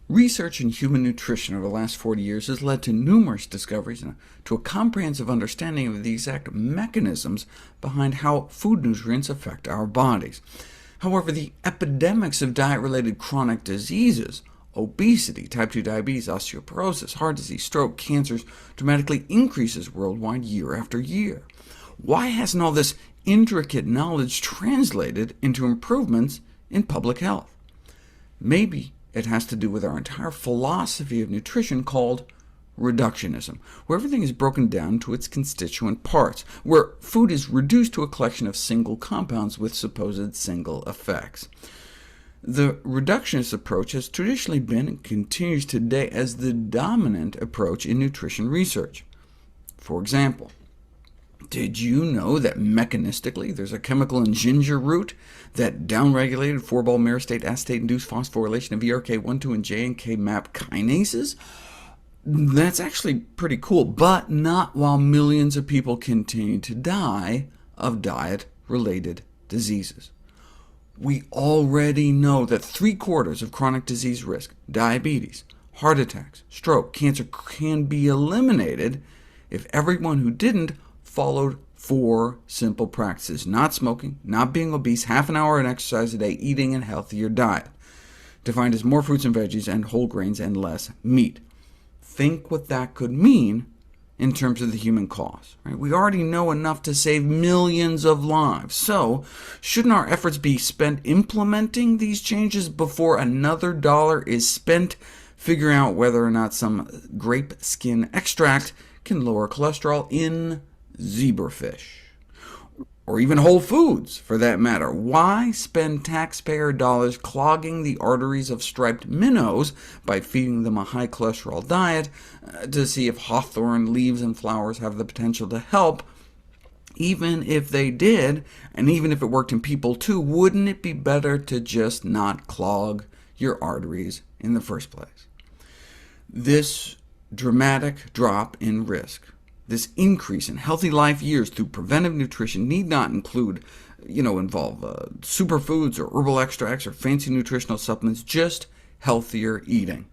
Research in human nutrition over the last 40 years has led to numerous discoveries and to a comprehensive understanding of the exact mechanisms behind how food nutrients affect our bodies. However, the epidemics of diet-related chronic diseases, obesity, type 2 diabetes, osteoporosis, heart disease, stroke, cancers, dramatically increases worldwide year after year. Why hasn't all this intricate knowledge translated into improvements in public health? Maybe it has to do with our entire philosophy of nutrition called reductionism, where everything is broken down to its constituent parts, where food is reduced to a collection of single compounds with supposed single effects. The reductionist approach has traditionally been, and continues today, as the dominant approach in nutrition research. For example, did you know that mechanistically there's a chemical in ginger root that downregulated 4-ball myristate acetate-induced phosphorylation of ERK1, 2, and J and K MAP kinases? That's actually pretty cool, but not while millions of people continue to die of diet-related diseases. We already know that 3/4 of chronic disease risk, diabetes, heart attacks, stroke, cancer, can be eliminated if everyone who didn't followed 4 simple practices: not smoking, not being obese, half an hour of exercise a day, eating a healthier diet, defined as more fruits and veggies and whole grains and less meat. Think what that could mean in terms of the human cost. Right? We already know enough to save millions of lives, so shouldn't our efforts be spent implementing these changes before another dollar is spent figuring out whether or not some grape skin extract can lower cholesterol in zebrafish? Or even Whole Foods, for that matter. Why spend taxpayer dollars clogging the arteries of striped minnows by feeding them a high-cholesterol diet to see if hawthorn leaves and flowers have the potential to help? Even if they did, and even if it worked in people too, wouldn't it be better to just not clog your arteries in the first place? This dramatic drop in risk, this increase in healthy life years through preventive nutrition, need not involve superfoods or herbal extracts or fancy nutritional supplements, just healthier eating.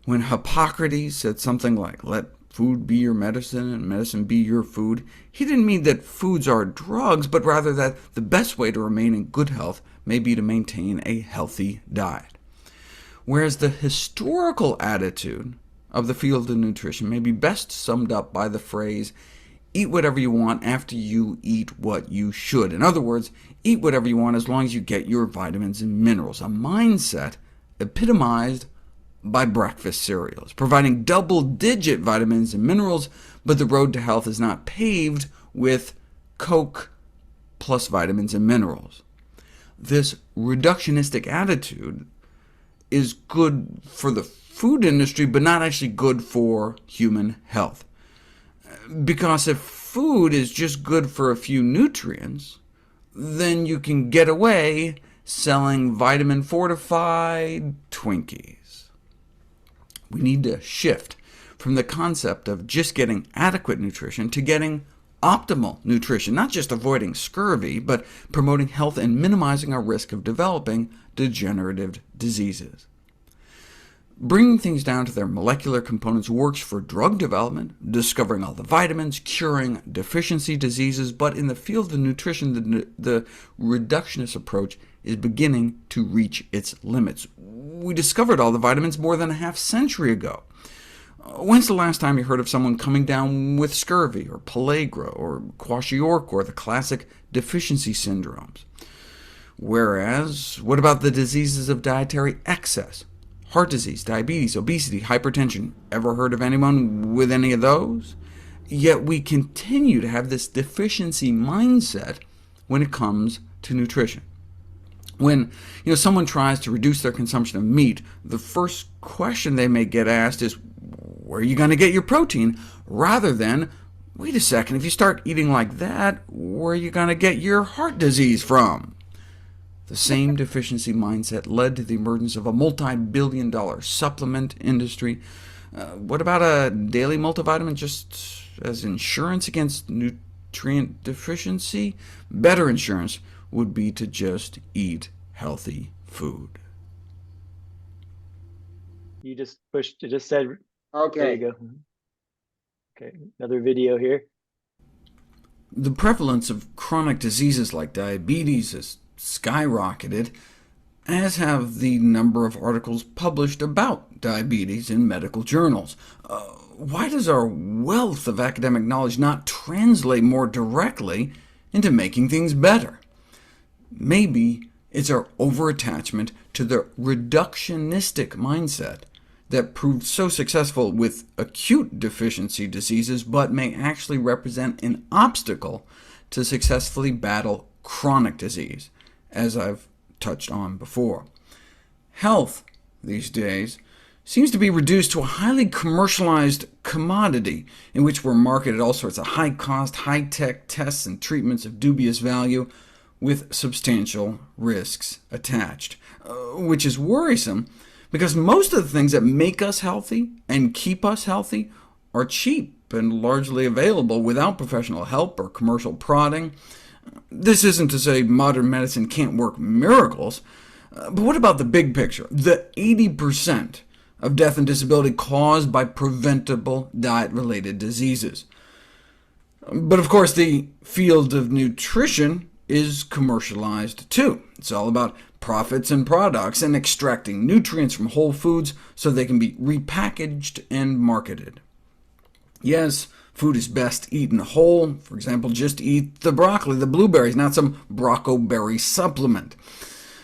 When Hippocrates said something like, "Let food be your medicine and medicine be your food," he didn't mean that foods are drugs, but rather that the best way to remain in good health may be to maintain a healthy diet. Whereas the historical attitude of the field of nutrition may be best summed up by the phrase, "Eat whatever you want after you eat what you should." In other words, eat whatever you want as long as you get your vitamins and minerals, a mindset epitomized by breakfast cereals, providing double-digit vitamins and minerals, but the road to health is not paved with Coke plus vitamins and minerals. This reductionistic attitude is good for the food industry, but not actually good for human health. Because if food is just good for a few nutrients, then you can get away selling vitamin-fortified Twinkies. We need to shift from the concept of just getting adequate nutrition to getting optimal nutrition, not just avoiding scurvy, but promoting health and minimizing our risk of developing degenerative diseases. Bringing things down to their molecular components works for drug development, discovering all the vitamins, curing deficiency diseases, but in the field of nutrition, the reductionist approach is beginning to reach its limits. We discovered all the vitamins more than a half-century ago. When's the last time you heard of someone coming down with scurvy, or pellagra, or kwashiorkor, or the classic deficiency syndromes? Whereas, what about the diseases of dietary excess? Heart disease, diabetes, obesity, hypertension. Ever heard of anyone with any of those? Yet we continue to have this deficiency mindset when it comes to nutrition. When someone tries to reduce their consumption of meat, the first question they may get asked is, "Where are you going to get your protein?" rather than, "Wait a second, if you start eating like that, where are you going to get your heart disease from?" The same deficiency mindset led to the emergence of a multi-billion-dollar supplement industry. What about a daily multivitamin just as insurance against nutrient deficiency? Better insurance would be to just eat healthy food. You just pushed, you just said, Okay. there you go. Okay, another video here. The prevalence of chronic diseases like diabetes has skyrocketed, as have the number of articles published about diabetes in medical journals. Why does our wealth of academic knowledge not translate more directly into making things better? Maybe it's our overattachment to the reductionistic mindset that proved so successful with acute deficiency diseases, but may actually represent an obstacle to successfully battle chronic disease, as I've touched on before. Health these days seems to be reduced to a highly commercialized commodity, in which we're marketed all sorts of high-cost, high-tech tests and treatments of dubious value, with substantial risks attached, which is worrisome, because most of the things that make us healthy and keep us healthy are cheap and largely available without professional help or commercial prodding. This isn't to say modern medicine can't work miracles, but what about the big picture, the 80% of death and disability caused by preventable diet-related diseases? But of course, the field of nutrition is commercialized too. It's all about profits and products, and extracting nutrients from whole foods so they can be repackaged and marketed. Yes, food is best eaten whole. For example, just eat the broccoli, the blueberries, not some broccoli supplement.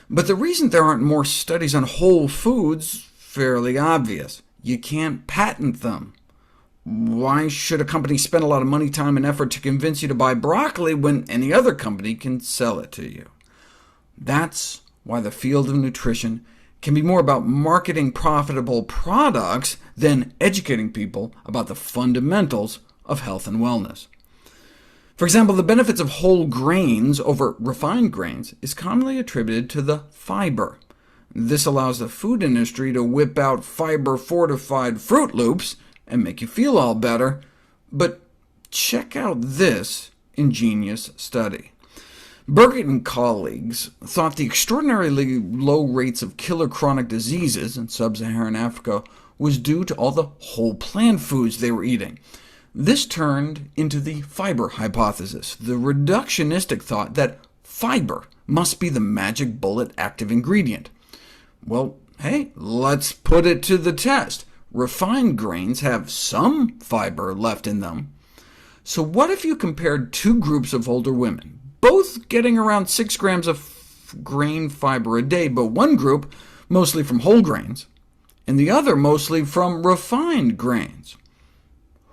But the reason there aren't more studies on whole foods fairly obvious. You can't patent them. Why should a company spend a lot of money, time, and effort to convince you to buy broccoli when any other company can sell it to you? That's why the field of nutrition can be more about marketing profitable products than educating people about the fundamentals of health and wellness. For example, the benefits of whole grains over refined grains is commonly attributed to the fiber. This allows the food industry to whip out fiber-fortified Fruit Loops and make you feel all better. But check out this ingenious study. Burgett and colleagues thought the extraordinarily low rates of killer chronic diseases in sub-Saharan Africa was due to all the whole plant foods they were eating. This turned into the fiber hypothesis, the reductionistic thought that fiber must be the magic bullet active ingredient. Well, hey, let's put it to the test. Refined grains have some fiber left in them. So what if you compared two groups of older women, both getting around 6 grams of grain fiber a day, but one group mostly from whole grains, and the other mostly from refined grains?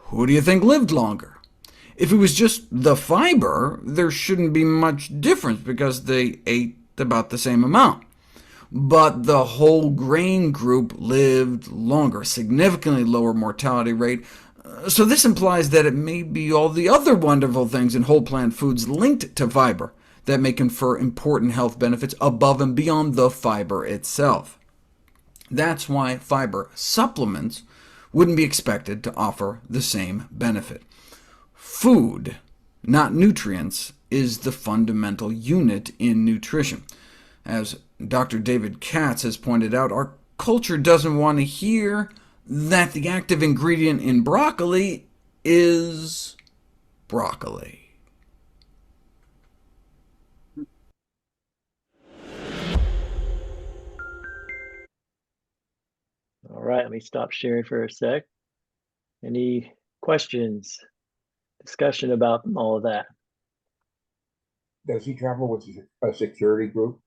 Who do you think lived longer? If it was just the fiber, there shouldn't be much difference because they ate about the same amount. But the whole grain group lived longer, significantly lower mortality rate, so this implies that it may be all the other wonderful things in whole plant foods linked to fiber that may confer important health benefits above and beyond the fiber itself. That's why fiber supplements wouldn't be expected to offer the same benefit. Food, not nutrients, is the fundamental unit in nutrition. As Dr. David Katz has pointed out, our culture doesn't want to hear that the active ingredient in broccoli is broccoli. All right, let me stop sharing for a sec. Any questions, discussion about all of that? Does he travel with a security group?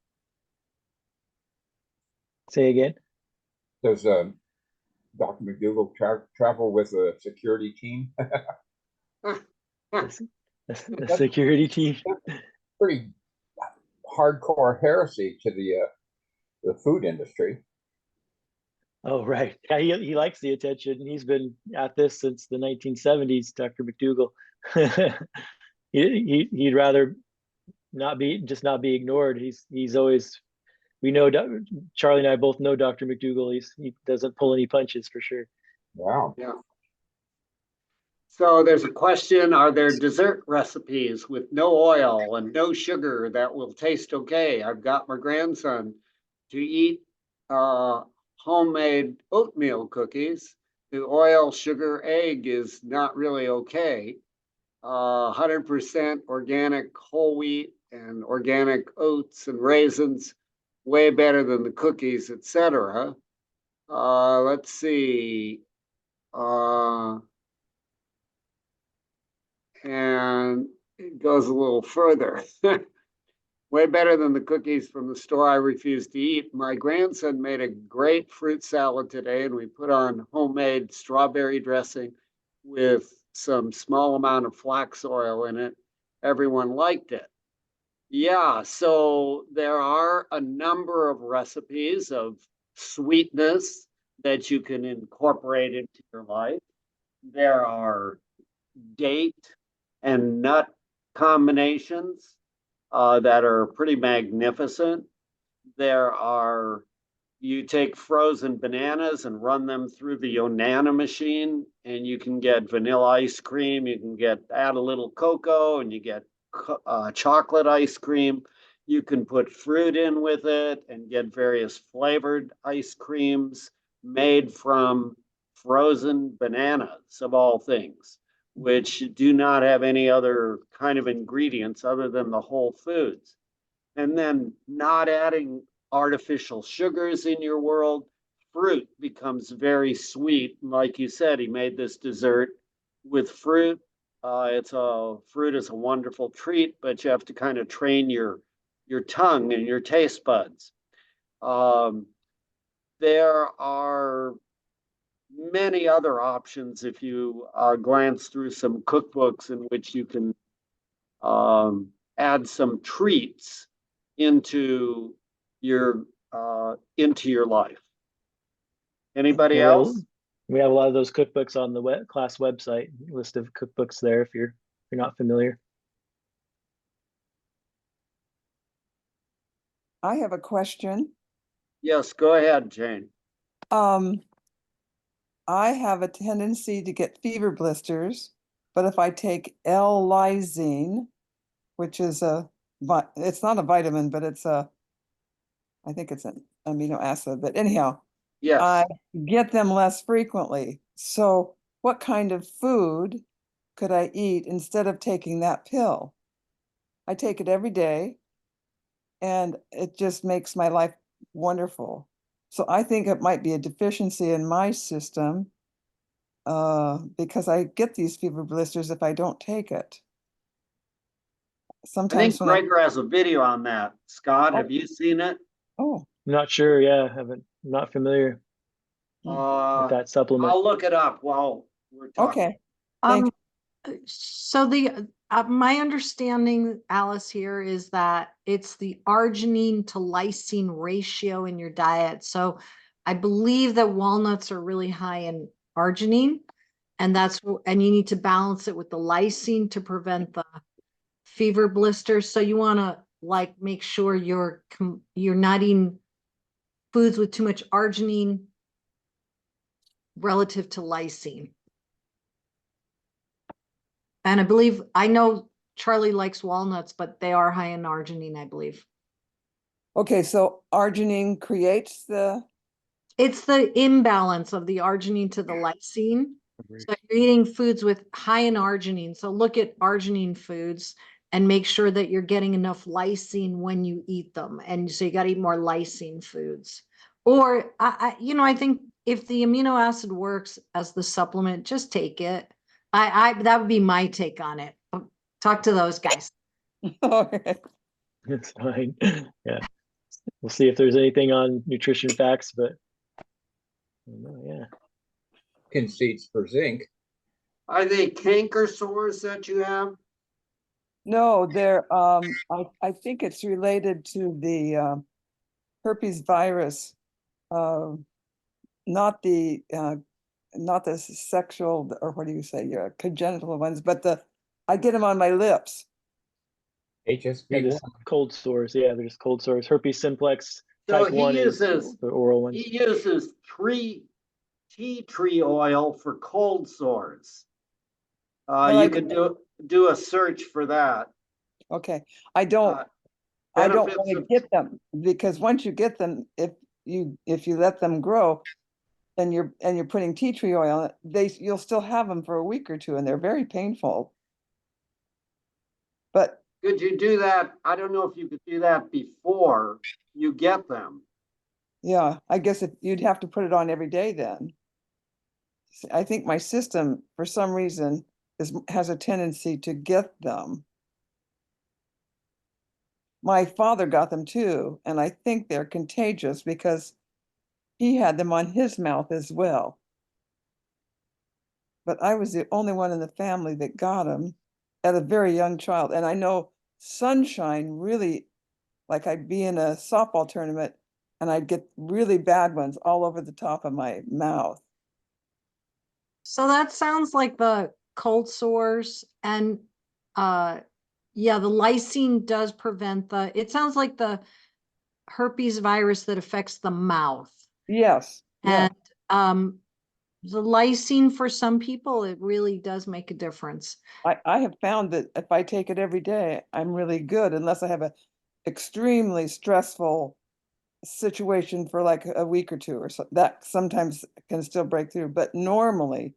Say again? Does Dr. McDougall travel with a security team? The security team? Pretty hardcore heresy to the food industry. Oh, right. Yeah, he likes the attention. He's been at this since the 1970s, Dr. McDougall. He'd rather not be ignored. He's always, we know, Charlie and I both know Dr. McDougall. He doesn't pull any punches for sure. Wow. Yeah. So there's a question, are there dessert recipes with no oil and no sugar that will taste okay? I've got my grandson to eat homemade oatmeal cookies. The oil, sugar, egg is not really okay. 100% organic whole wheat and organic oats and raisins, way better than the cookies, etc. Let's see. And it goes a little further. Way better than the cookies from the store I refuse to eat. My grandson made a great fruit salad today, and we put on homemade strawberry dressing with some small amount of flax oil in it. Everyone liked it. Yeah, so there are a number of recipes of sweetness that you can incorporate into your life. There are date and nut combinations that are pretty magnificent. There are, you take frozen bananas and run them through the Onana machine, and you can get vanilla ice cream. You can add a little cocoa, and you get chocolate ice cream. You can put fruit in with it and get various flavored ice creams made from frozen bananas, of all things, which do not have any other kind of ingredients other than the whole foods. And then not adding artificial sugars in your world, fruit becomes very sweet. Like you said, he made this dessert with fruit. Fruit is a wonderful treat, but you have to kind of train your tongue and your taste buds. There are many other options if you glance through some cookbooks in which you can add some treats into your life. Anybody else? We have a lot of those cookbooks on the class website, list of cookbooks there if you're not familiar. I have a question. Yes, go ahead, Jane. I have a tendency to get fever blisters, but if I take L-lysine, which is it's not a vitamin, but I think it's an amino acid, but anyhow, Yes. I get them less frequently. So what kind of food could I eat instead of taking that pill? I take it every day, and it just makes my life wonderful. So I think it might be a deficiency in my system because I get these fever blisters if I don't take it. I Sometimes think Gregor has a video on that. Scott, have you seen it? Oh, I'm not sure. Yeah, not familiar with that supplement. I'll look it up while we're talking. okay. Thank you. So my understanding, Alice, here is that it's the arginine to lysine ratio in your diet. So I believe that walnuts are really high in arginine, and you need to balance it with the lysine to prevent the fever blisters. So you want to make sure you're not eating foods with too much arginine relative to lysine. And I know Charlie likes walnuts, but they are high in arginine, I believe. Okay, so arginine creates It's the imbalance of the arginine to the lysine. So you're eating foods with high in arginine. So look at arginine foods and make sure that you're getting enough lysine when you eat them. And so you got to eat more lysine foods. Or I think if the amino acid works as the supplement, just take it. That would be my take on it. Talk to those guys. Okay. It's fine. Yeah. We'll see if there's anything on nutrition facts, but yeah. Conceits for zinc. Are they canker sores that you have? No, they're I think it's related to the herpes virus, not the sexual, or what do you say, congenital ones, but I get them on my lips. HSP1. Just cold sores. Yeah, they're just cold sores. Herpes simplex So type 1 is the oral one. He uses tea tree oil for cold sores. You could do a search for that. Okay, I don't want to get them, because once you get them, if you let them grow, and you're putting tea tree oil in it, you'll still have them for a week or two, and they're very painful. But Could you do that? I don't know if you could do that before you get them. Yeah, I guess you'd have to put it on every day then. I think my system, for some reason, has a tendency to get them. My father got them too, and I think they're contagious because he had them on his mouth as well. But I was the only one in the family that got them at a very young child. And I know sunshine really, like I'd be in a softball tournament and I'd get really bad ones all over the top of my mouth. So that sounds like the cold sores, and yeah, the lysine does prevent it sounds like the herpes virus that affects the mouth. Yes. Yeah. And the lysine for some people, it really does make a difference. I have found that if I take it every day, I'm really good, unless I have a extremely stressful situation for like a week or two or so. That sometimes can still break through, but normally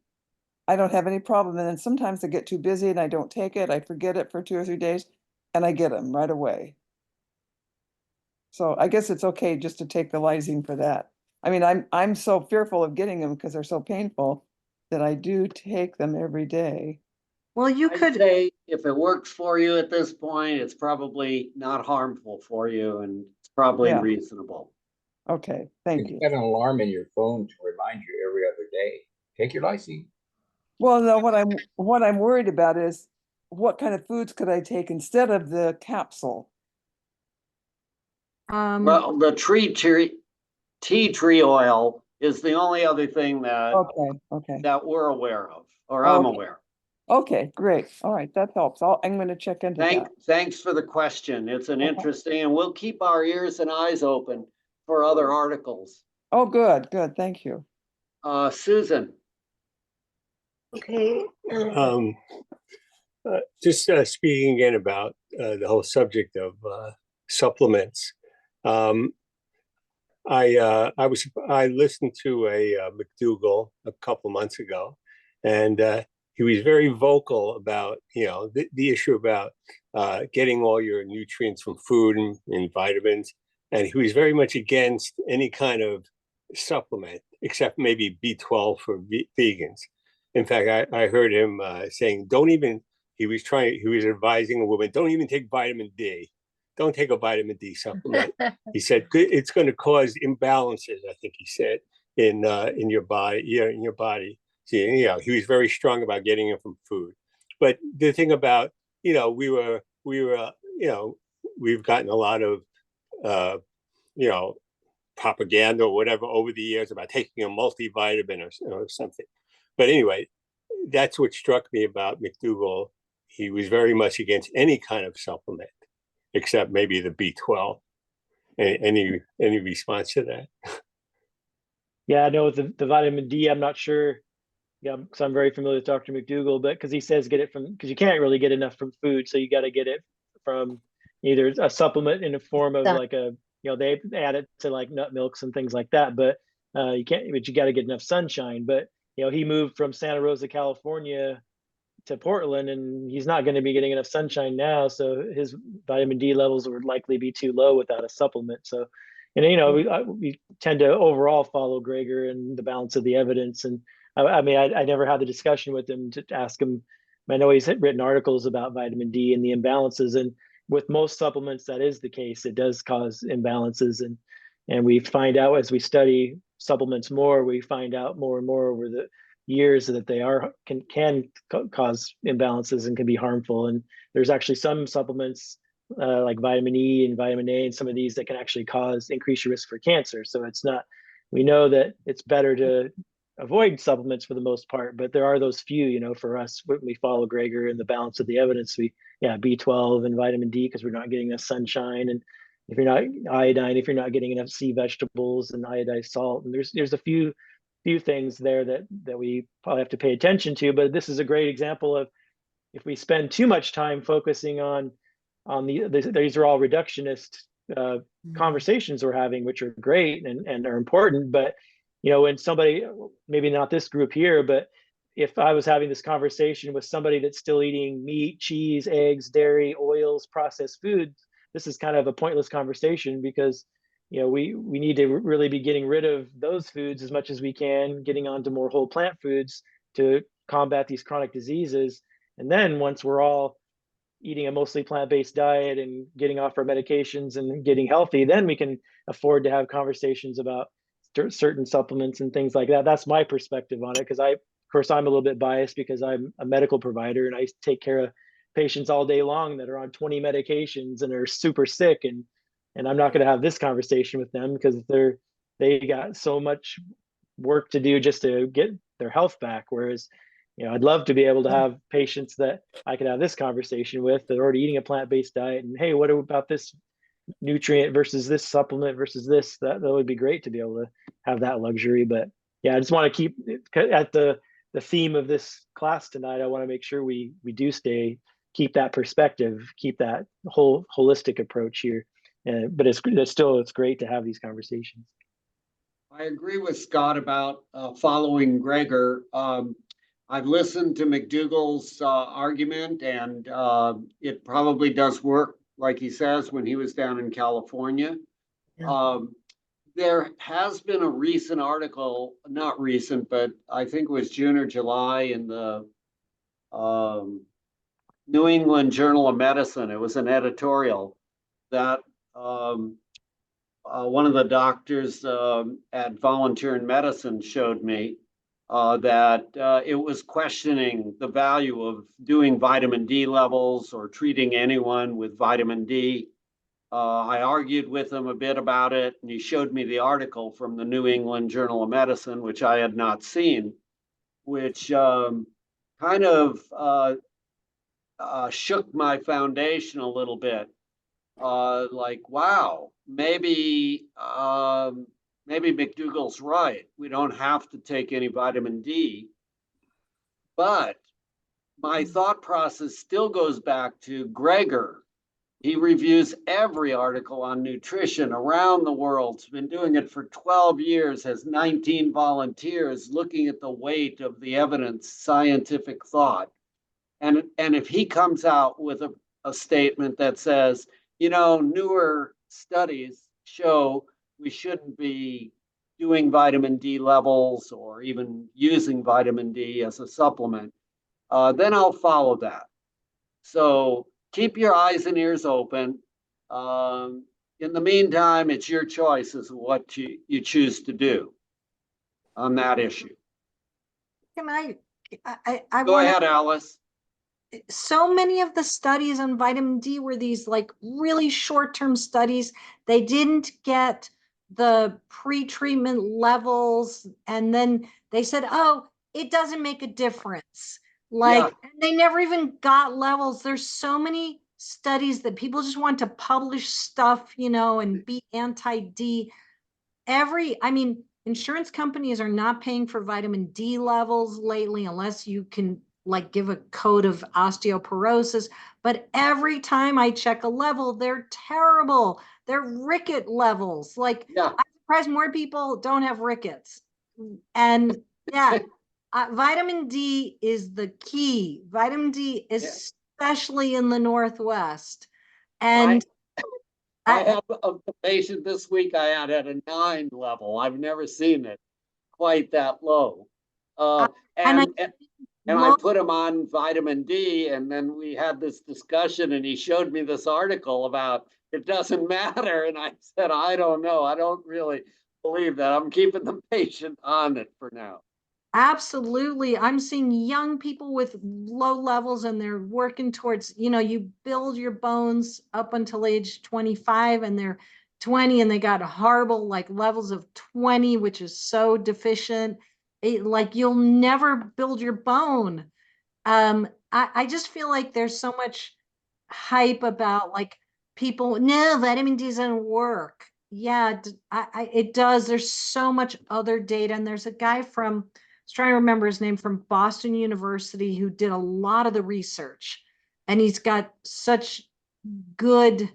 I don't have any problem. And then sometimes I get too busy and I don't take it. I forget it for 2 or 3 days and I get them right away. So I guess it's okay just to take the lysine for that. I mean, I'm so fearful of getting them because they're so painful that I do take them every day. Well, you I'd could say if it works for you at this point, it's probably not harmful for you and it's probably Yeah. reasonable. Okay, thank you. Set an alarm in your phone to remind you every other day. Take your lysine. Well, no, what I'm worried about is what kind of foods could I take instead of the capsule? Well, the tea tree oil is the only other thing that Okay. that we're aware of, or I'm Okay. aware. Okay, great. All right, that helps. I'm going to check into that. Thanks for the question. It's an Okay. interesting, and we'll keep our ears and eyes open for other articles. Oh, good. Thank you. Susan. Okay. Just speaking again about the whole subject of supplements. I listened to a McDougall a couple months ago, and he was very vocal about the issue about getting all your nutrients from food and vitamins, and he was very much against any kind of supplement except maybe B12 for vegans. In fact, I heard him saying, don't even. He was advising a woman, don't even take vitamin D. Don't take a vitamin D supplement. He said it's going to cause imbalances. I think he said in your body, in your body. So, he was very strong about getting it from food. But the thing about we've gotten a lot of propaganda or whatever over the years about taking a multivitamin or something. But anyway, that's what struck me about McDougall. He was very much against any kind of supplement, except maybe the B12. Any response to that? Yeah, no, the vitamin D, I'm not sure. Yeah, because I'm very familiar with Dr. McDougall, but because he says get it because you can't really get enough from food, so you got to get it from either a supplement in the form of like they add it to like nut milks and things like that, but you got to get enough sunshine. But he moved from Santa Rosa, California to Portland, and he's not going to be getting enough sunshine now, so his vitamin D levels would likely be too low without a supplement. So, and we tend to overall follow Greger and the balance of the evidence. And I mean, I never had the discussion with him to ask him. I know he's written articles about vitamin D and the imbalances, and with most supplements, that is the case. It does cause imbalances, and we find out as we study supplements more, we find out more and more over the years that they can cause imbalances and can be harmful. And there's actually some supplements like vitamin E and vitamin A and some of these that can actually increase your risk for cancer. So we know that it's better to avoid supplements for the most part, but there are those few, for us, when we follow Greger and the balance of the evidence, B12 and vitamin D, because we're not getting enough sunshine. And if you're not iodine, if you're not getting enough sea vegetables and iodized salt, and there's a few things there that we probably have to pay attention to. But this is a great example of if we spend too much time focusing on these are all reductionist conversations we're having, which are great and are important. But when somebody, maybe not this group here, but if I was having this conversation with somebody that's still eating meat, cheese, eggs, dairy, oils, processed foods, this is kind of a pointless conversation because we need to really be getting rid of those foods as much as we can, getting onto more whole plant foods to combat these chronic diseases. And then once we're all eating a mostly plant-based diet and getting off our medications and getting healthy, then we can afford to have conversations about certain supplements and things like that. That's my perspective on it, because of course, I'm a little bit biased because I'm a medical provider and I take care of patients all day long that are on 20 medications and are super sick, and I'm not going to have this conversation with them because they got so much work to do just to get their health back. Whereas, I'd love to be able to have patients that I could have this conversation with that are already eating a plant-based diet, and hey, what about this nutrient versus this supplement versus this? That would be great to be able to have that luxury. But yeah, I just want to keep at the theme of this class tonight. I want to make sure we do keep that perspective, keep that whole holistic approach here. But it's great to have these conversations. I agree with Scott about following Gregor. I've listened to McDougall's argument, and it probably does work, like he says, when he was down in California. Yeah. There has been a recent article, not recent, but I think it was June or July in the New England Journal of Medicine. It was an editorial that one of the doctors at Volunteer in Medicine showed me that it was questioning the value of doing vitamin D levels or treating anyone with vitamin D. I argued with him a bit about it, and he showed me the article from the New England Journal of Medicine, which I had not seen, which kind of shook my foundation a little bit. Like, wow, maybe McDougall's right. We don't have to take any vitamin D. But my thought process still goes back to Gregor. He reviews every article on nutrition around the world. He's been doing it for 12 years, has 19 volunteers looking at the weight of the evidence, scientific thought. And if he comes out with a statement that says, newer studies show we shouldn't be doing vitamin D levels or even using vitamin D as a supplement, then I'll follow that. So keep your eyes and ears open. In the meantime, it's your choice as to what you choose to do on that issue. Can I Go ahead, Alice. So many of the studies on vitamin D were these like really short-term studies. They didn't get the pre-treatment levels, and then they said, oh, it doesn't make a difference. Like, yeah. They never even got levels. There's so many studies that people just want to publish stuff, and be anti-D. Insurance companies are not paying for vitamin D levels lately unless you can like give a code of osteoporosis. But every time I check a level, they're terrible. They're ricket levels. Like, yeah. I'm surprised more people don't have rickets. And yeah, vitamin D is the key. Vitamin D, especially in the Northwest. And I have a patient this week I had at a 9 level. I've never seen it quite that low. And I put him on vitamin D, and then we had this discussion, and he showed me this article about it doesn't matter. And I said, I don't know. I don't really believe that. I'm keeping the patient on it for now. Absolutely. I'm seeing young people with low levels, and they're working towards, you build your bones up until age 25, and they're 20, and they got horrible like levels of 20, which is so deficient. Like you'll never build your bone. I just feel like there's so much hype about like people, no, vitamin D doesn't work. Yeah, it does. There's so much other data. And there's a guy from, I was trying to remember his name, from Boston University, who did a lot of the research. And he's got such good,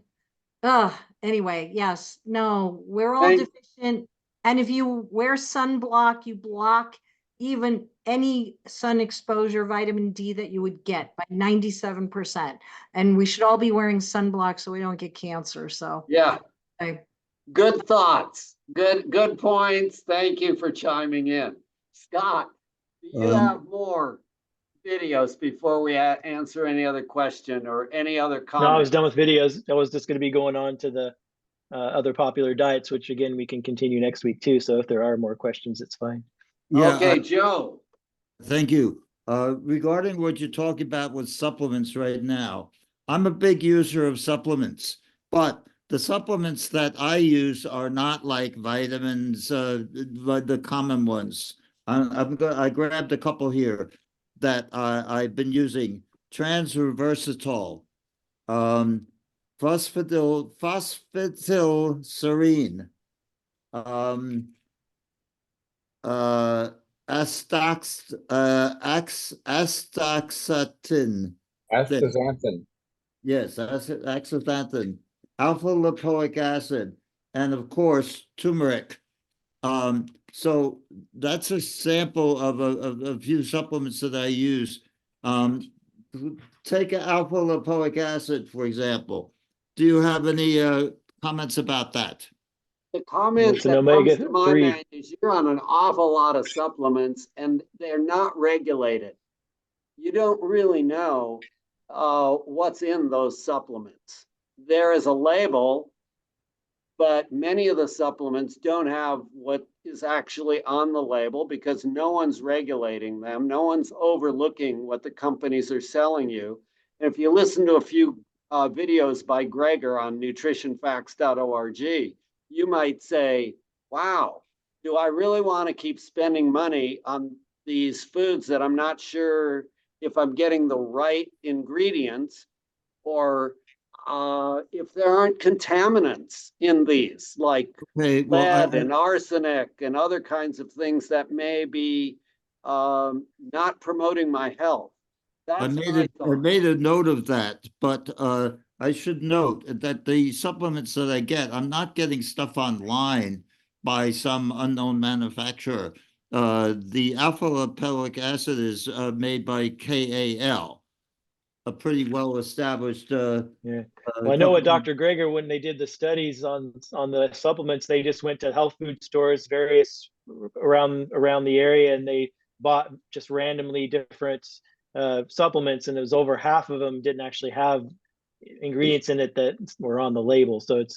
anyway, yes, no, we're all deficient. And if you wear sunblock, you block even any sun exposure vitamin D that you would get by 97%. And we should all be wearing sunblock so we don't get cancer. So Yeah, I, good thoughts. Good points. Thank you for chiming in. Scott, do you have more videos before we answer any other question or any other No, I was comment? done with videos. I was just going to be going on to the other popular diets, which again, we can continue next week too. So if there are more questions, it's fine. Yeah, Okay, Joe. thank you. Regarding what you're talking about with supplements right now, I'm a big user of supplements, but the supplements that I use are not like vitamins, the common ones. I grabbed a couple here that I've been using. Transreversatol, phosphatidylserine, um, astaxanthin. Astaxanthin. Yes, astaxanthin, alpha lipoic acid, and of course turmeric. So that's a sample of a few supplements that I use. Take alpha lipoic acid, for example. Do you have any comments about that? The comment It's an that comes to my omega-3. mind is you're on an awful lot of supplements and they're not regulated. You don't really know what's in those supplements. There is a label, but many of the supplements don't have what is actually on the label because no one's regulating them. No one's overlooking what the companies are selling you. And if you listen to a few videos by Gregor on nutritionfacts.org, you might say, wow, do I really want to keep spending money on these foods that I'm not sure if I'm getting the right ingredients, or if there aren't contaminants in these, like Okay, well, lead and arsenic and other kinds of things that may be not promoting my health. That's my I thought. made a note of that, but I should note that the supplements that I get, I'm not getting stuff online by some unknown manufacturer. The alpha lipoic acid is made by KAL, a pretty well-established Yeah. Well, I know what company. Dr. Greger, when they did the studies on the supplements, they just went to health food stores, various around the area, and they bought just randomly different supplements, and it was over half of them didn't actually have ingredients in it that were on the label. So it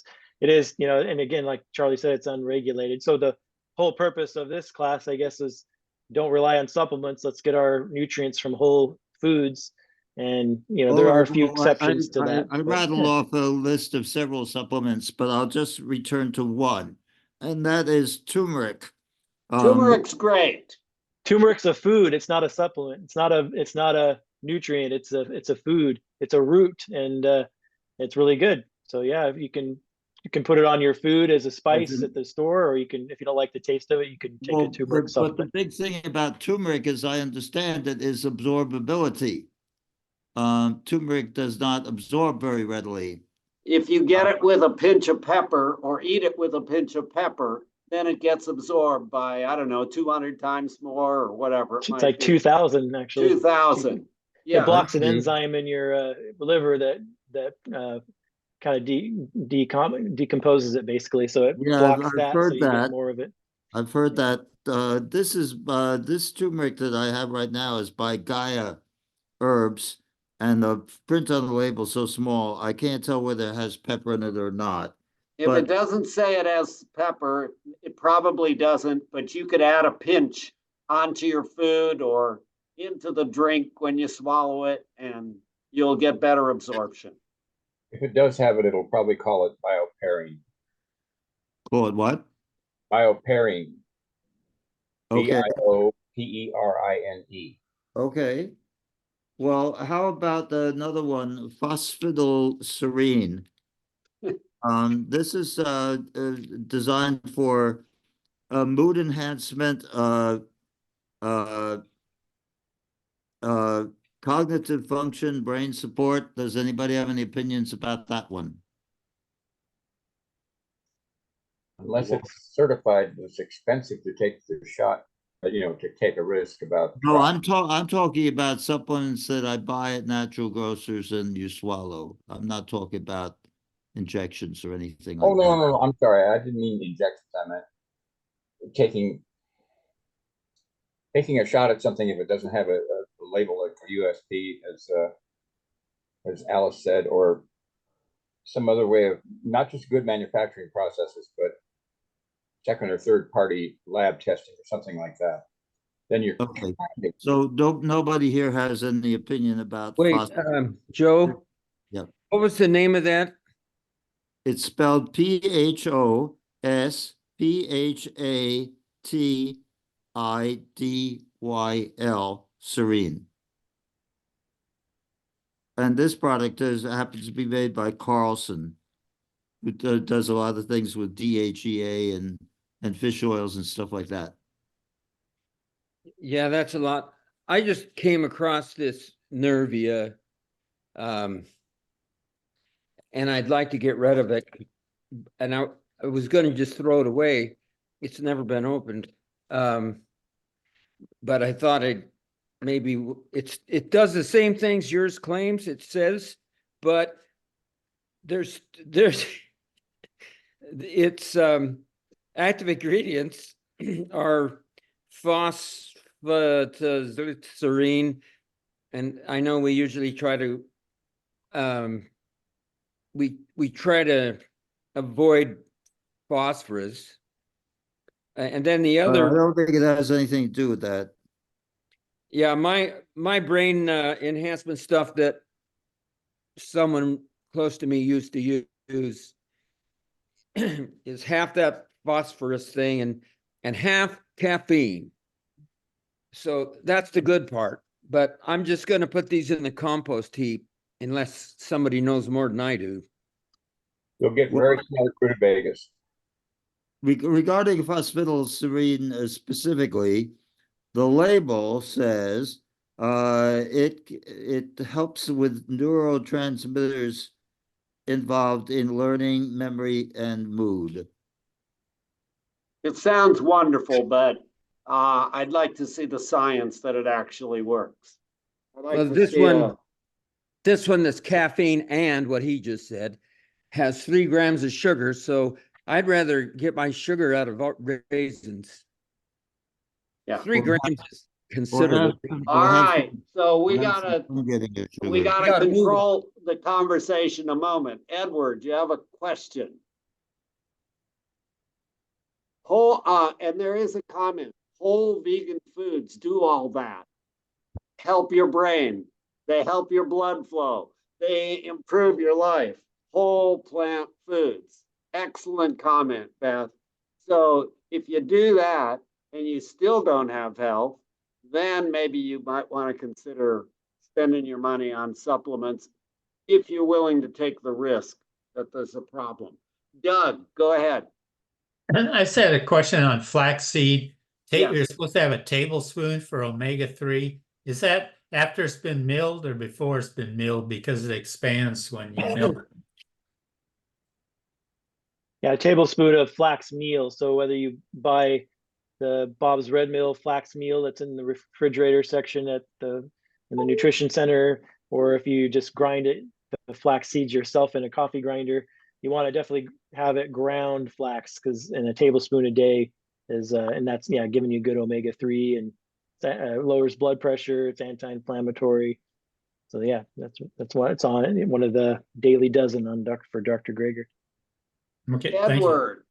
is, you know, and again, like Charlie said, it's unregulated. So the whole purpose of this class, I guess, is don't rely on supplements. Let's get our nutrients from whole foods. And, you know, All there are a right, few well, exceptions to that. I but- rattled off a list of several supplements, but I'll just return to one, and that is turmeric. Turmeric's great. Turmeric's a food. It's not a supplement. It's not a nutrient. It's a food. It's a root, and it's really good. So yeah, you can put it on your food as a spice at the store, or you can, if you don't like the taste of it, you can take a turmeric But the supplement. big thing about turmeric, as I understand it, is absorbability. Turmeric does not absorb very readily. If you get it with a pinch of pepper or eat it with a pinch of pepper, then it gets absorbed by, I don't know, 200 times more or whatever it It's might like be. 2,000 actually. 2,000. Yeah. It blocks an Okay. enzyme in your liver that kind of decomposes it basically. So it Yeah, blocks I've that, so heard you get that. more of it. I've heard that. This turmeric that I have right now is by Gaia Herbs, and the print on the label is so small, I can't tell whether it has pepper in it or not. If it doesn't say it has pepper, it probably doesn't, but you could add a pinch onto your food or into the drink when you swallow it, and you'll get better absorption. If it does have it, it'll probably call it bioperine. Call it what? Bioperine. Okay. Bioperine. Okay. Well, how about another one, phosphatidylserine? This is designed for mood enhancement, cognitive function, brain support. Does anybody have any opinions about that one? Unless it's certified, it's expensive to take the shot to take a risk about. No, I'm talking about supplements that I buy at natural grocers and you swallow. I'm not talking about injections or anything Oh, like no, that. no, I'm sorry. I didn't mean injections. I meant taking a shot at something if it doesn't have a label like USP, as Alice said, or some other way of not just good manufacturing processes, but second or third party lab testing or something like that. Then you're Okay. So nobody here has any opinion about Wait, Joe, Yeah. what was the name of that? It's spelled PHOSPHATIDYL, serene. And this product happens to be made by Carlson, who does a lot of things with DHEA and fish oils and stuff like that. Yeah, that's a lot. I just came across this Nervia, and I'd like to get rid of it. And I was going to just throw it away. It's never been opened. But I thought it does the same things yours claims, it says, but there's its active ingredients are phosphatidylserine, and I know we usually try to we try to avoid phosphorus, and then the I other don't think it has anything to do with that. yeah, my brain enhancement stuff that someone close to me used to use is half that phosphorus thing and half caffeine. So that's the good part. But I'm just going to put these in the compost heap unless somebody knows more than I do. You'll get very smart rutabagas. Regarding phosphatidylserine specifically, the label says it helps with neurotransmitters involved in learning, memory, and mood. It sounds wonderful, but I'd like to see the science that it actually works. Well, this one that's caffeine and what he just said has 3 grams of sugar. So I'd rather get my sugar out of raisins. Yeah. 3 grams is considerable. All right. So we gotta gotta control the conversation a moment. Edward, you have a question? And there is a comment. Whole vegan foods do all that. Help your brain. They help your blood flow. They improve your life. Whole plant foods. Excellent comment, Beth. So if you do that and you still don't have health, then maybe you might want to consider spending your money on supplements if you're willing to take the risk that there's a problem. Doug, go ahead. I said a question on flaxseed. Yeah. You're supposed to have a tablespoon for omega-3. Is that after it's been milled or before it's been milled, because it expands when you mill it? Yeah, a tablespoon of flax meal. So whether you buy the Bob's Red Mill flax meal that's in the refrigerator section in the nutrition center, or if you just grind it, the flax seeds yourself in a coffee grinder, you want to definitely have it ground flax, because in a tablespoon a day is and that's giving you good omega-3 and lowers blood pressure. It's anti-inflammatory. So yeah, that's why it's on it. One of the daily dozen on for Dr. Greger. Okay, Edward.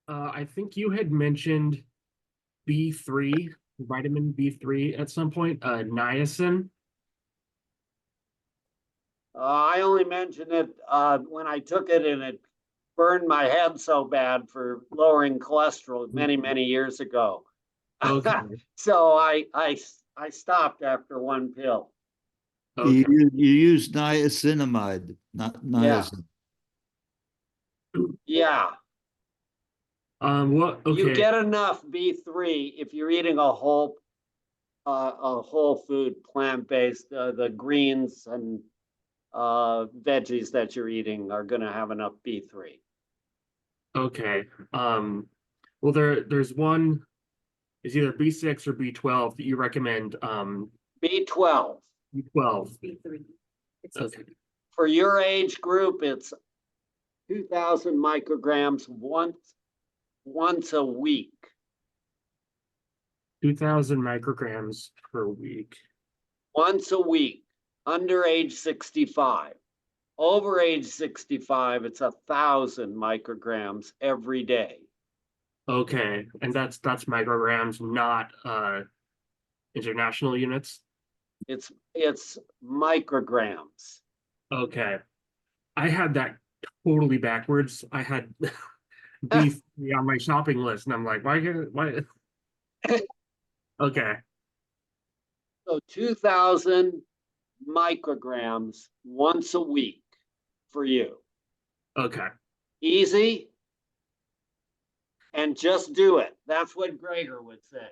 I think you had mentioned B3, vitamin B3 at some point, niacin. I only mentioned it when I took it, and it burned my head so bad for lowering cholesterol many, many years ago. Okay. So I stopped after one pill. Okay. You use niacinamide, not niacin. Yeah. Okay. You get enough B3 if you're eating a whole food, plant-based. The greens and veggies that you're eating are going to have enough B3. Okay. Well, there's one, is either B6 or B12 that you recommend. B12. B12. Okay. For your age group, it's 2,000 micrograms once a week. 2,000 micrograms per week. Once a week, under age 65. Over age 65, it's 1,000 micrograms every day. Okay, and that's micrograms, not international units. It's micrograms. Okay, I had that totally backwards. I had B3 on my shopping list, and I'm like, why? Okay. So 2,000 micrograms once a week for you. Okay. Easy. And just do it. That's what Gregor would say.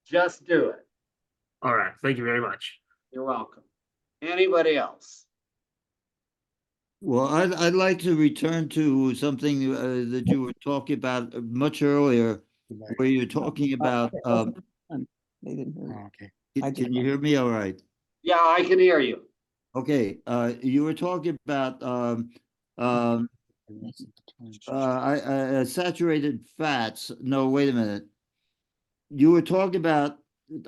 Just do it. All right. Thank you very much. You're welcome. Anybody else? Well, I'd like to return to something that you were talking about much earlier, where you're talking about. They didn't hear. Okay. Can you hear me all right? Yeah, I can hear you. Okay. You were talking about saturated fats. No, wait a minute. You were talking about.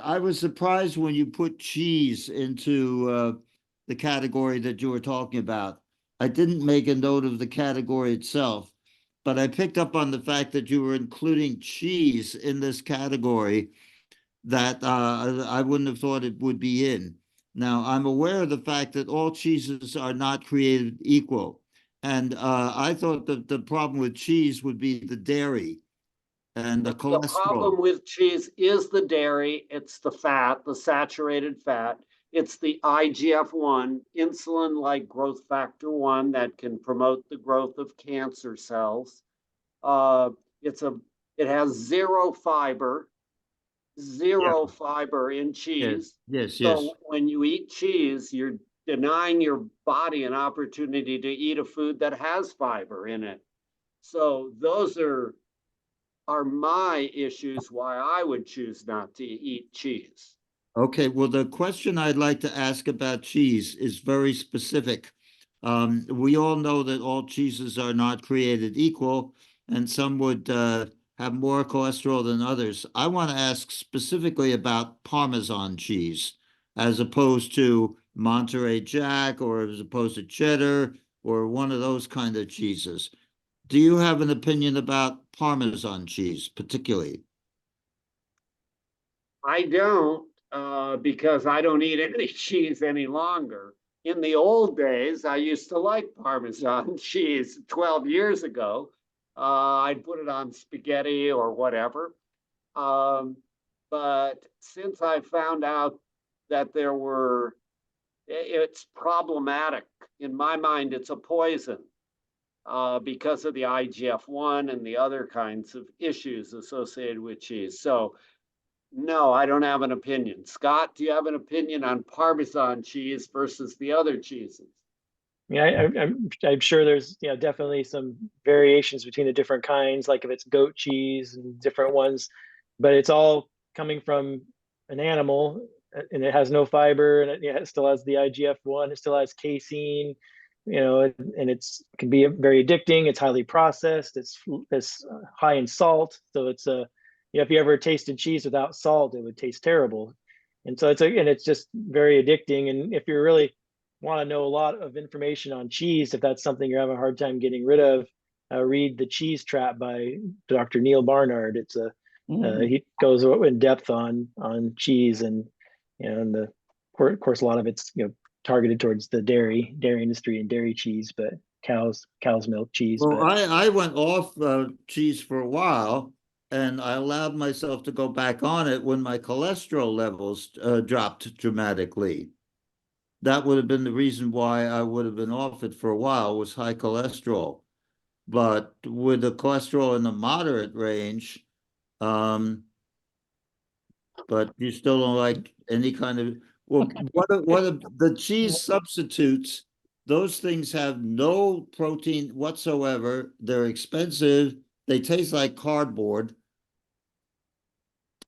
I was surprised when you put cheese into the category that you were talking about. I didn't make a note of the category itself, but I picked up on the fact that you were including cheese in this category that I wouldn't have thought it would be in. Now, I'm aware of the fact that all cheeses are not created equal. And I thought that the problem with cheese would be the dairy and the cholesterol. The problem with cheese is the dairy, it's the fat, the saturated fat. It's the IGF-1, insulin-like growth factor 1 that can promote the growth of cancer cells. It has zero fiber in cheese. Yes. So when you eat cheese, you're denying your body an opportunity to eat a food that has fiber in it. So those are my issues why I would choose not to eat cheese. Okay, well, the question I'd like to ask about cheese is very specific. We all know that all cheeses are not created equal, and some would have more cholesterol than others. I want to ask specifically about Parmesan cheese, as opposed to Monterey Jack, or as opposed to cheddar, or one of those kind of cheeses. Do you have an opinion about Parmesan cheese, particularly? I don't, because I don't eat any cheese any longer. In the old days, I used to like Parmesan cheese 12 years ago. I'd put it on spaghetti or whatever. But since I found out that it's problematic. In my mind, it's a poison because of the IGF-1 and the other kinds of issues associated with cheese. So no, I don't have an opinion. Scott, do you have an opinion on Parmesan cheese versus the other cheeses? Yeah, I'm sure there's definitely some variations between the different kinds, like if it's goat cheese and different ones, but it's all coming from an animal and it has no fiber, and it still has the IGF-1, it still has casein, and it can be very addicting. It's highly processed. It's high in salt, so it's if you ever tasted cheese without salt, it would taste terrible. And so it's just very addicting. And if you really want to know a lot of information on cheese, if that's something you're having a hard time getting rid of, read The Cheese Trap by Dr. Neil Barnard. He goes in depth on cheese, and of course a lot of it's targeted towards the dairy industry and dairy cheese, but cow's milk cheese. Well, I went off cheese for a while, and I allowed myself to go back on it when my cholesterol levels dropped dramatically. That would have been the reason why I would have been off it for a while, was high cholesterol. But with the cholesterol in the moderate range, but you still don't like any kind of, well, what are the cheese substitutes? Those things have no protein whatsoever. They're expensive, they taste like cardboard.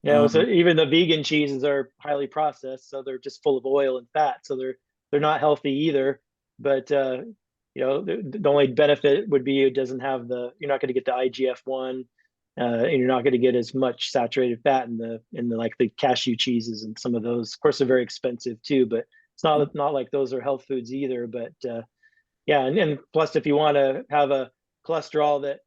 Yeah, so Um, even the vegan cheeses are highly processed, so they're just full of oil and fat, so they're not healthy either. But you know, the only benefit would be it doesn't have you're not going to get the IGF-1, and you're not going to get as much saturated fat in the like the cashew cheeses and some of those. Of course, they're very expensive too, but it's not like those are health foods either. But yeah, and plus, if you want to have a cholesterol that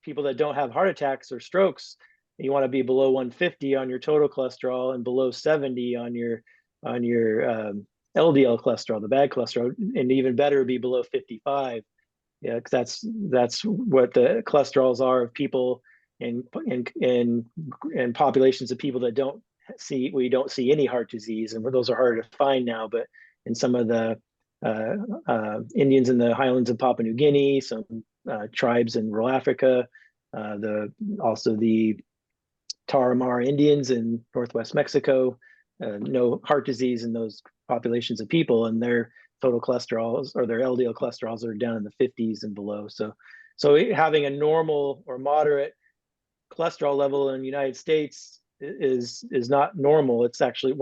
people that don't have heart attacks or strokes, you want to be below 150 on your total cholesterol and below 70 on your LDL cholesterol, the bad cholesterol, and even better be below 55. Yeah, because that's what the cholesterols are of people in populations of people that we don't see any heart disease, and those are harder to find now. But in some of the Indians in the highlands of Papua New Guinea, some tribes in rural Africa, also the Tarahumara Indians in northwest Mexico, no heart disease in those populations of people, and their total cholesterols or their LDL cholesterols are down in the 50s and below. So having a normal or moderate cholesterol level in the United States is not normal. It's actually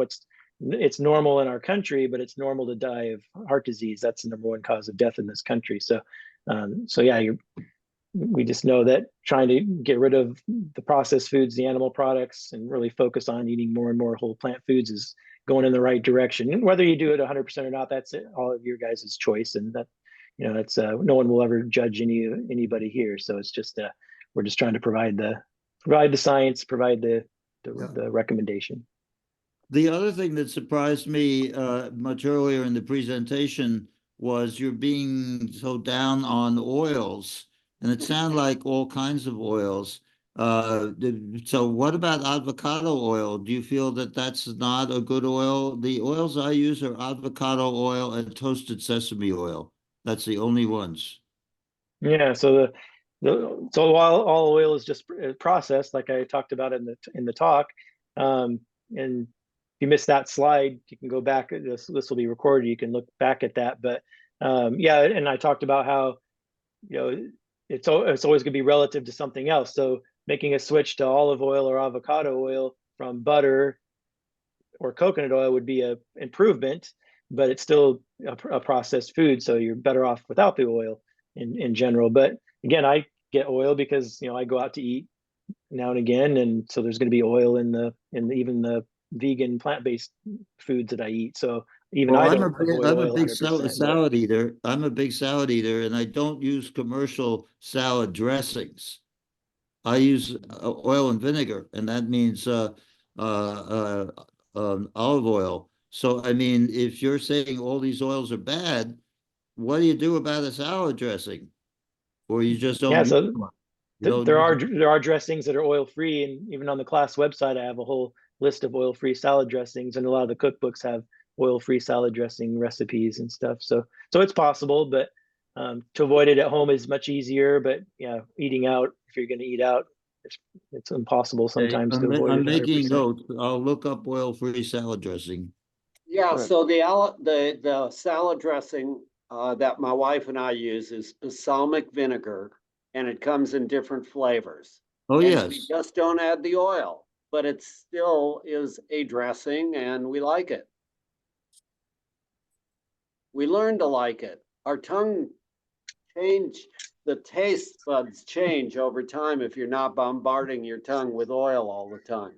it's normal in our country, but it's normal to die of heart disease. That's the number one cause of death in this country. So yeah, we just know that trying to get rid of the processed foods, the animal products, and really focus on eating more and more whole plant foods is going in the right direction. And whether you do it 100% or not, that's all of your guys' choice. And that, you know, it's no one will ever judge anybody here. So it's just we're just trying to provide the science, provide the recommendation. The other thing that surprised me much earlier in the presentation was you're being so down on oils, and it sounded like all kinds of oils. So what about avocado oil? Do you feel that that's not a good oil? The oils I use are avocado oil and toasted sesame oil. That's the only ones. Yeah, so so while all oil is just processed, like I talked about in the talk, and if you missed that slide, you can go back. This will be recorded. You can look back at that. But yeah, and I talked about how, you know, it's always going to be relative to something else. So making a switch to olive oil or avocado oil from butter or coconut oil would be a improvement, but it's still a processed food, so you're better off without the oil in general. But again, I get oil because, you know, I go out to eat now and again, and so there's going to be oil in even the vegan plant-based foods that I eat. So even Well, I I'm don't avoid a oil big 100%. salad eater. I'm a big salad eater, and I don't use commercial salad dressings. I use oil and vinegar, and that means olive oil. So, I mean, if you're saying all these oils are bad, what do you do about a salad dressing? Or you just Yeah, don't use so one? You don't there use are dressings that are oil free, and even on the class website, I have a whole list of oil free salad dressings, and a lot of the cookbooks have oil free salad dressing recipes and stuff. So it's possible, but to avoid it at home is much easier. But yeah, eating out, if you're going to eat out, it's impossible Okay, sometimes to avoid I'm it making 100%. notes. I'll look up oil-free salad dressing. Yeah, Right. so the salad dressing that my wife and I use is balsamic vinegar, and it comes in different flavors. Oh, And we yes. just don't add the oil, but it still is a dressing, and we like it. We learn to like it. Our tongue the taste buds change over time if you're not bombarding your tongue with oil all the time.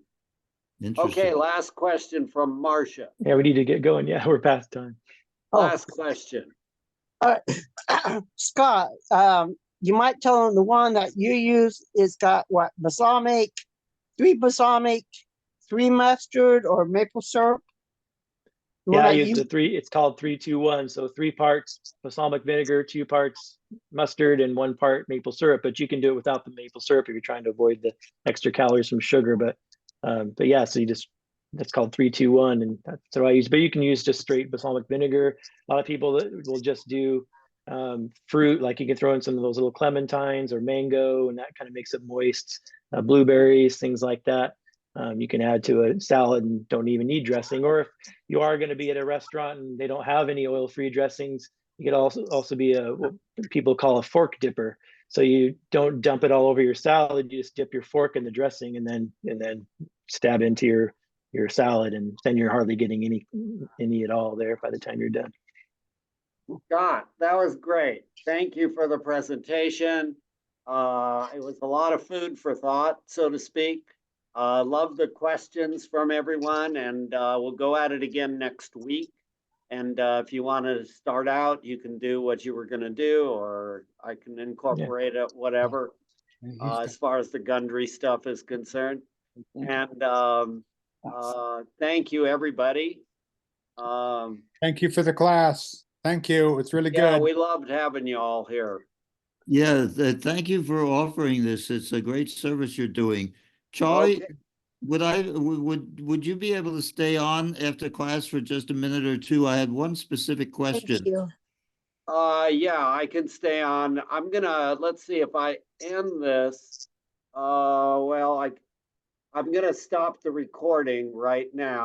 Interesting. Okay, last question from Marcia. Yeah, we need to get going. Yeah, we're past time. Last question. Scott, you might tell them the one that you use is got what, balsamic, 3 balsamic, 3 mustard, or maple syrup? Yeah, I use it's called 3-2-1. So 3 parts balsamic vinegar, 2 parts mustard, and 1 part maple syrup. But you can do it without the maple syrup if you're trying to avoid the extra calories from sugar. But yeah, so that's called 3-2-1, and that's what I use. But you can use just straight balsamic vinegar. A lot of people will just do fruit, like you can throw in some of those little clementines or mango, and that kind of makes it moist. Blueberries, things like that. You can add to a salad and don't even need dressing. Or if you are going to be at a restaurant and they don't have any oil-free dressings, you could also be what people call a fork dipper. So you don't dump it all over your salad. You just dip your fork in the dressing and then stab into your salad, and then you're hardly getting any at all there by the time you're done. Scott, that was great. Thank you for the presentation. It was a lot of food for thought, so to speak. Love the questions from everyone, and we'll go at it again next week. And if you want to start out, you can do what you were going to do, or I can incorporate it, whatever, as far as the Gundry stuff is concerned. And thank you, everybody. Thank you for the class. Thank you. It's really Yeah, good. we loved having you all here. Yeah, thank you for offering this. It's a great service you're doing. Charlie, Okay. would you be able to stay on after class for just a minute or two? I had one specific question. Thank you. Yeah, I can stay on. I'm gonna, let's see if I end this. Well, I'm gonna stop the recording right now.